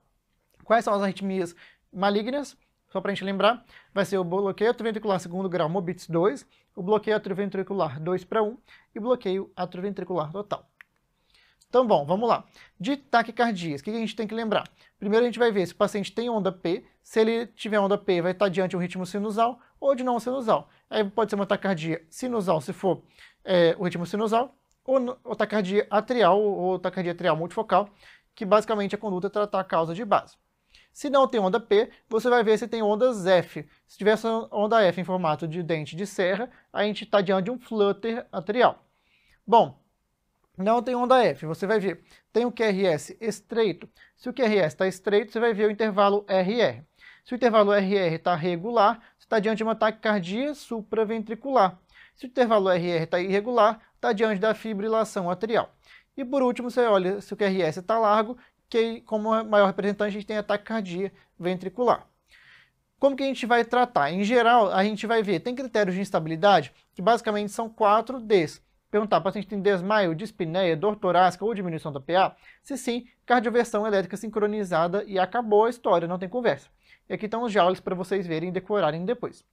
Quais são as arritmias malignas? Só para a gente lembrar, vai ser o bloqueio atrioventricular segundo grau MOBITS 2, o bloqueio atrioventricular 2/1 e o bloqueio atrioventricular total. Então, bom, vamos lá. De taquicardias, o que a gente tem que lembrar? Primeiro a gente vai ver se o paciente tem onda P. Se ele tiver onda P, vai estar diante de um ritmo sinusal ou de não sinusal. Aí pode ser uma taquicardia sinusal se for o ritmo sinusal, ou taquicardia atrial ou taquicardia atrial multifocal, que basicamente a conduta é tratar a causa de base. Se não tem onda P, você vai ver se tem ondas F. Se tiver essa onda F em formato de dente de serra, a gente está diante de um flutter atrial. Bom, não tem onda F, você vai ver, tem o QRS estreito. Se o QRS está estreito, você vai ver o intervalo RR. Se o intervalo RR está regular, você está diante de uma taquicardia supraventricular. Se o intervalo RR está irregular, está diante da fibrilação atrial. E por último, você olha se o QRS está largo, que como maior representante a gente tem a taquicardia ventricular. Como que a gente vai tratar? Em geral, a gente vai ver, tem critérios de instabilidade, que basicamente são 4 Ds. Perguntar, o paciente tem desmaio, dispneia, dor torácica ou diminuição da PA? Se sim, cardioversão elétrica sincronizada e acabou a história, não tem conversa. E aqui estão os joules para vocês verem e decorarem depois.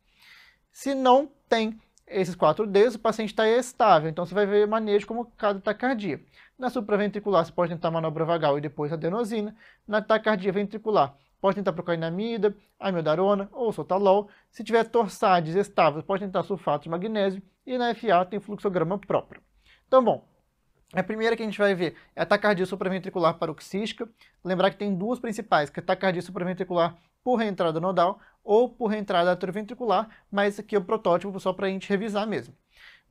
Se não tem esses 4 Ds, o paciente está estável, então você vai ver manejo como cada taquicardia. Na supraventricular, você pode tentar manobra vagal e depois adenosina. Na taquicardia ventricular, pode tentar procainamida, amiodarona ou sotalol. Se tiver torsades estáveis, pode tentar sulfato de magnésio. E na FA tem fluxograma próprio. Então, bom, a primeira que a gente vai ver é a taquicardia supraventricular paroxística. Lembrar que tem duas principais, que é a taquicardia supraventricular por reentrada nodal ou por reentrada atrioventricular, mas esse aqui é o protótipo só para a gente revisar mesmo.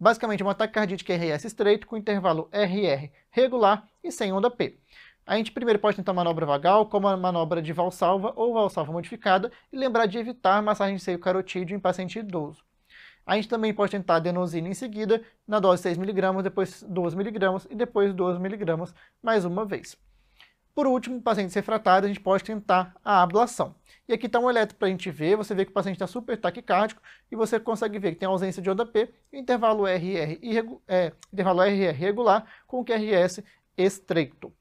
Basicamente, uma taquicardia de QRS estreito com intervalo RR regular e sem onda P. A gente primeiro pode tentar manobra vagal, como a manobra de valsalva ou valsalva modificada, e lembrar de evitar massagem de seio carotídeo em paciente idoso. A gente também pode tentar adenosina em seguida, na dose 6 mg, depois 12 mg e depois 12 mg mais uma vez. Por último, pacientes refratários, a gente pode tentar a ablação. E aqui está um eletro para a gente ver, você vê que o paciente está super taquicárdico e você consegue ver que tem ausência de onda P, intervalo RR regular com QRS estreito.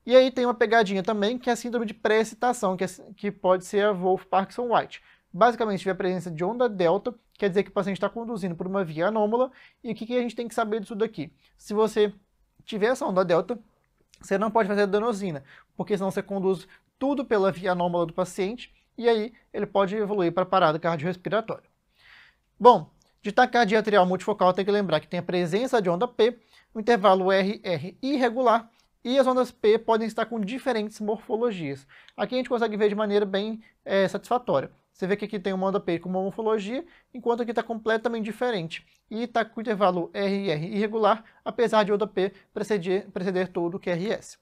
E aí tem uma pegadinha também, que é a síndrome de pré-excitação, que pode ser a Wolff-Parkinson-White. Basicamente, se tiver a presença de onda delta, quer dizer que o paciente está conduzindo por uma via anômala. E o que a gente tem que saber disso daqui? Se você tiver essa onda delta, você não pode fazer adenosina, porque senão você conduz tudo pela via anômala do paciente, e aí ele pode evoluir para parada cardiorrespiratória. Bom, de taquicardia atrial multifocal tem que lembrar que tem a presença de onda P, o intervalo RR irregular, e as ondas P podem estar com diferentes morfologias. Aqui a gente consegue ver de maneira bem satisfatória. Você vê que aqui tem uma onda P com uma morfologia, enquanto aqui está completamente diferente. E está com o intervalo RR irregular, apesar de onda P preceder todo o QRS.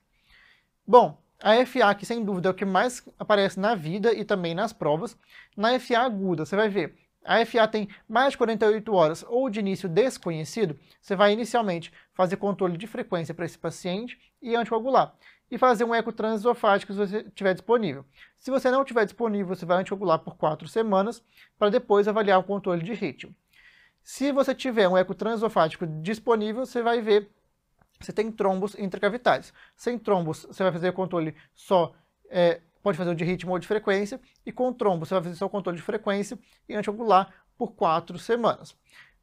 Bom, a FA, que sem dúvida é o que mais aparece na vida e também nas provas. Na FA aguda, você vai ver, a FA tem mais de 48 horas ou de início desconhecido, você vai inicialmente fazer controle de frequência para esse paciente e anticoagular. E fazer um eco transesofágico se você tiver disponível. Se você não tiver disponível, você vai anticoagular por 4 semanas, para depois avaliar o controle de ritmo. Se você tiver um eco transesofágico disponível, você vai ver se tem trombos intracavitários. Sem trombos, você vai fazer o controle só, pode fazer o de ritmo ou de frequência, e com trombos, você vai fazer só o controle de frequência e anticoagular por 4 semanas.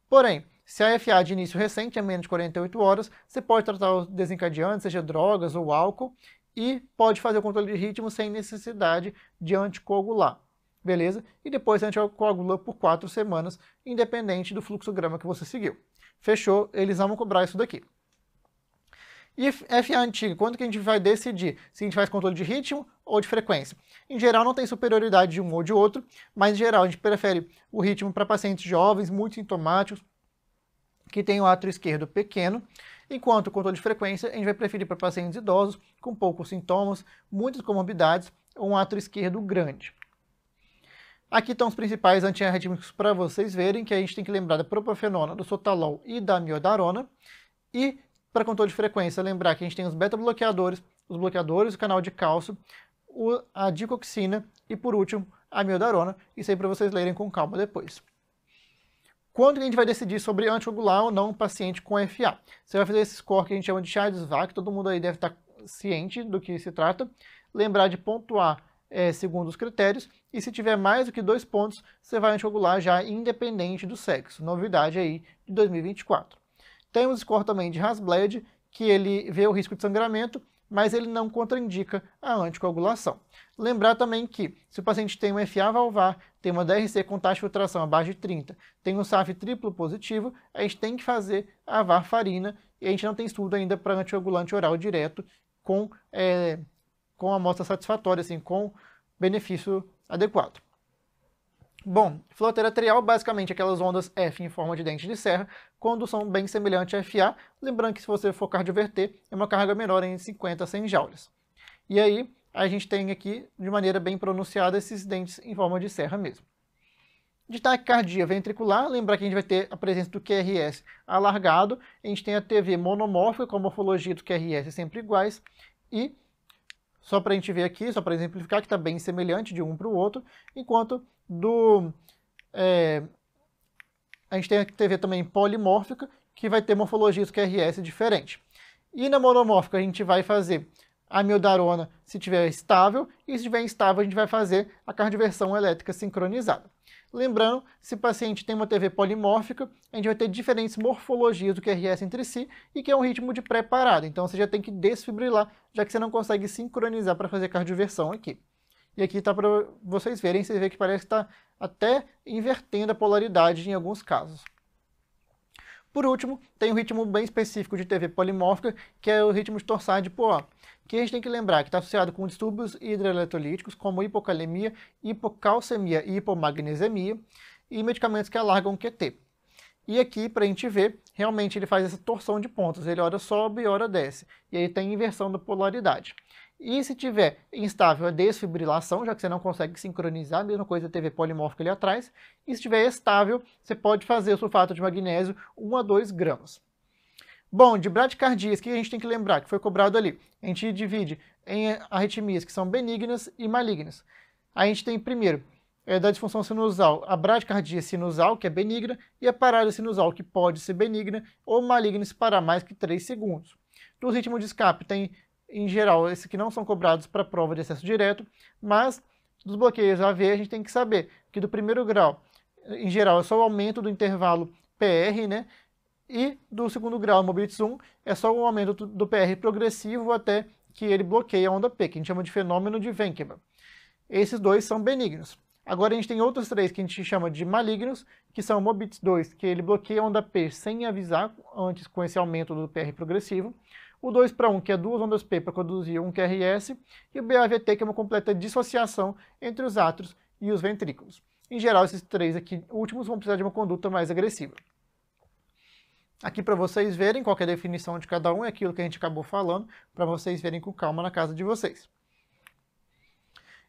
Porém, se a FA de início recente é menos de 48 horas, você pode tratar os desencadeantes, seja drogas ou álcool, e pode fazer o controle de ritmo sem necessidade de anticoagular, beleza? E depois você anticoagula por 4 semanas, independente do fluxograma que você seguiu. Fechou? Eles vão cobrar isso daqui. E FA antiga, quando que a gente vai decidir se a gente faz controle de ritmo ou de frequência? Em geral não tem superioridade de um ou de outro, mas em geral a gente prefere o ritmo para pacientes jovens, muito sintomáticos, que tem o átrio esquerdo pequeno, enquanto o controle de frequência a gente vai preferir para pacientes idosos, com poucos sintomas, muitas comorbidades, ou um átrio esquerdo grande. Aqui estão os principais antiarrítmicos para vocês verem, que a gente tem que lembrar da propafenona, do sotalol e da amiodarona, e para controle de frequência, lembrar que a gente tem os beta-bloqueadores, os bloqueadores do canal de cálcio, a digoxina e, por último, a amiodarona. Isso aí para vocês lerem com calma depois. Quando a gente vai decidir sobre anticoagular ou não um paciente com FA? Você vai fazer esse score que a gente chama de Child-Vac, todo mundo aí deve estar ciente do que se trata. Lembrar de pontuar segundo os critérios, e se tiver mais do que 2 pontos, você vai anticoagular já independente do sexo. Novidade aí de 2024. Temos o score também de Hasbled, que ele vê o risco de sangramento, mas ele não contraindica a anticoagulação. Lembrar também que, se o paciente tem um FA valvar, tem uma DRC com taxa de filtração abaixo de 30, tem um SAF triplo positivo, a gente tem que fazer a varfarina, e a gente não tem estudo ainda para anticoagulante oral direto com amostra satisfatória, assim, com benefício adequado. Bom, floteira atrial, basicamente aquelas ondas F em forma de dente de serra, condução bem semelhante a FA, lembrando que se você for cardioverter, é uma carga menor em 50 a 100 joules. E aí, a gente tem aqui, de maneira bem pronunciada, esses dentes em forma de serra mesmo. De taquicardia ventricular, lembrar que a gente vai ter a presença do QRS alargado, a gente tem a TV monomórfica, com a morfologia do QRS sempre iguais, e só para a gente ver aqui, só para exemplificar, que está bem semelhante de um para o outro, enquanto a gente tem a TV também polimórfica, que vai ter morfologias QRS diferente. E na monomórfica a gente vai fazer a amiodarona se estiver estável, e se estiver instável a gente vai fazer a cardioversão elétrica sincronizada. Lembrando, se o paciente tem uma TV polimórfica, a gente vai ter diferentes morfologias do QRS entre si, e que é um ritmo de pré-parada. Então você já tem que desfibrilar, já que você não consegue sincronizar para fazer cardioversão aqui. E aqui está para vocês verem, vocês veem que parece que está até invertendo a polaridade em alguns casos. Por último, tem um ritmo bem específico de TV polimórfica, que é o ritmo de torsade de Poa, que a gente tem que lembrar que está associado com distúrbios hidroeletrolíticos, como hipocalemia, hipocalcemia e hipomagnesemia, e medicamentos que alargam o QT. E aqui, para a gente ver, realmente ele faz essa torção de pontas, ele ora sobe e ora desce, e aí tem inversão da polaridade. E se tiver instável, é desfibrilação, já que você não consegue sincronizar, a mesma coisa da TV polimórfica ali atrás. E se estiver estável, você pode fazer o sulfato de magnésio 1 a 2 gramas. Bom, de bradicardias, o que a gente tem que lembrar que foi cobrado ali? A gente divide em arritmias que são benignas e malignas. A gente tem, primeiro, da disfunção sinusal, a bradicardia sinusal, que é benigna, e a parada sinusal, que pode ser benigna ou maligna se parar mais que 3 segundos. Dos ritmos de escape, tem, em geral, esses que não são cobrados para prova de acesso direto, mas dos bloqueios AV a gente tem que saber que do primeiro grau, em geral, é só o aumento do intervalo PR, né? E do segundo grau, Mobilitz 1, é só o aumento do PR progressivo até que ele bloqueie a onda P, que a gente chama de fenômeno de Wenckebach. Esses dois são benignos. Agora a gente tem outros 3 que a gente chama de malignos, que são o Mobilitz 2, que ele bloqueia a onda P sem avisar antes com esse aumento do PR progressivo. O 2:1, que é 2 ondas P para conduzir um QRS. E o BAVT, que é uma completa dissociação entre os átrios e os ventrículos. Em geral, esses 3 aqui últimos vão precisar de uma conduta mais agressiva. Aqui para vocês verem qual que é a definição de cada um, é aquilo que a gente acabou falando, para vocês verem com calma na casa de vocês.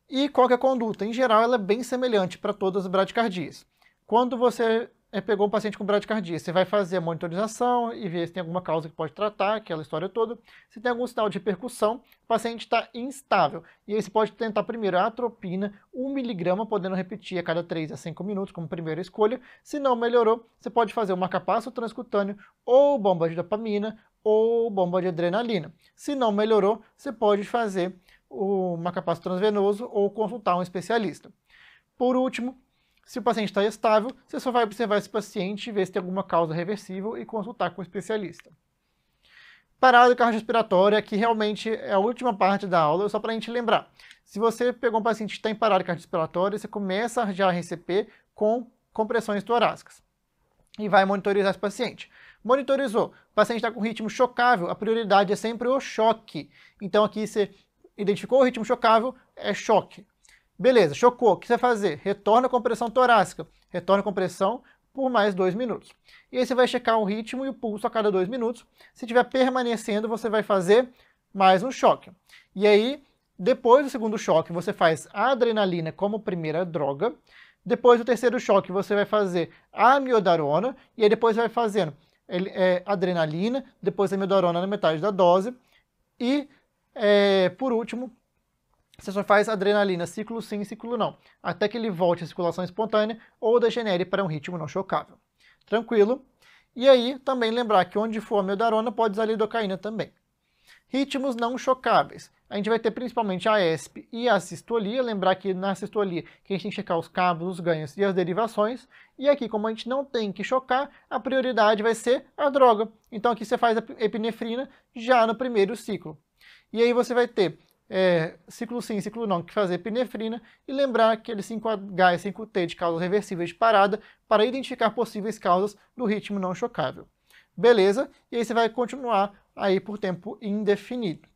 E qual que é a conduta? Em geral, ela é bem semelhante para todas as bradicardias. Quando você pegou um paciente com bradicardia, você vai fazer a monitorização e ver se tem alguma causa que pode tratar, aquela história toda. Se tem algum sinal de repercussão, o paciente está instável. E aí você pode tentar primeiro a atropina, 1 mg, podendo repetir a cada 3 a 5 minutos como primeira escolha. Se não melhorou, você pode fazer o marcapasso transcutâneo, ou bomba de dopamina, ou bomba de adrenalina. Se não melhorou, você pode fazer o marcapasso transvenoso ou consultar um especialista. Por último, se o paciente está estável, você só vai observar esse paciente, ver se tem alguma causa reversível e consultar com o especialista. Parada cardiorrespiratória, que realmente é a última parte da aula, só para a gente lembrar. Se você pegou um paciente que está em parada cardiorrespiratória, você começa já a RCP com compressões torácicas e vai monitorizar esse paciente. Monitorizou, o paciente está com ritmo chocável, a prioridade é sempre o choque. Então aqui você identificou o ritmo chocável, é choque. Beleza, chocou, o que você vai fazer? Retorna a compressão torácica, retorna a compressão por mais 2 minutos. E aí você vai checar o ritmo e o pulso a cada 2 minutos. Se estiver permanecendo, você vai fazer mais um choque. E aí, depois do segundo choque, você faz a adrenalina como primeira droga. Depois do terceiro choque, você vai fazer a amiodarona. E aí depois vai fazendo adrenalina, depois a amiodarona na metade da dose. E, por último, você só faz adrenalina ciclo sim, ciclo não, até que ele volte à circulação espontânea ou degenere para um ritmo não chocável. Tranquilo? E aí, também lembrar que onde for a amiodarona, pode usar a lidocaína também. Ritmos não chocáveis. A gente vai ter principalmente a ESP e a sistolia. Lembrar que na sistolia que a gente tem que checar os cabos, os ganhos e as derivações. E aqui, como a gente não tem que chocar, a prioridade vai ser a droga. Então aqui você faz a epinefrina já no primeiro ciclo. E aí você vai ter ciclo sim, ciclo não, que fazer epinefrina e lembrar aquele 5H e 5T de causas reversíveis de parada para identificar possíveis causas do ritmo não chocável. Beleza? E aí você vai continuar aí por tempo indefinido.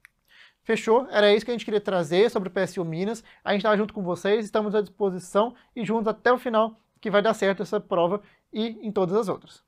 Fechou? Era isso que a gente queria trazer sobre o PSU Minas. A gente está junto com vocês, estamos à disposição e juntos até o final que vai dar certo essa prova e em todas as outras.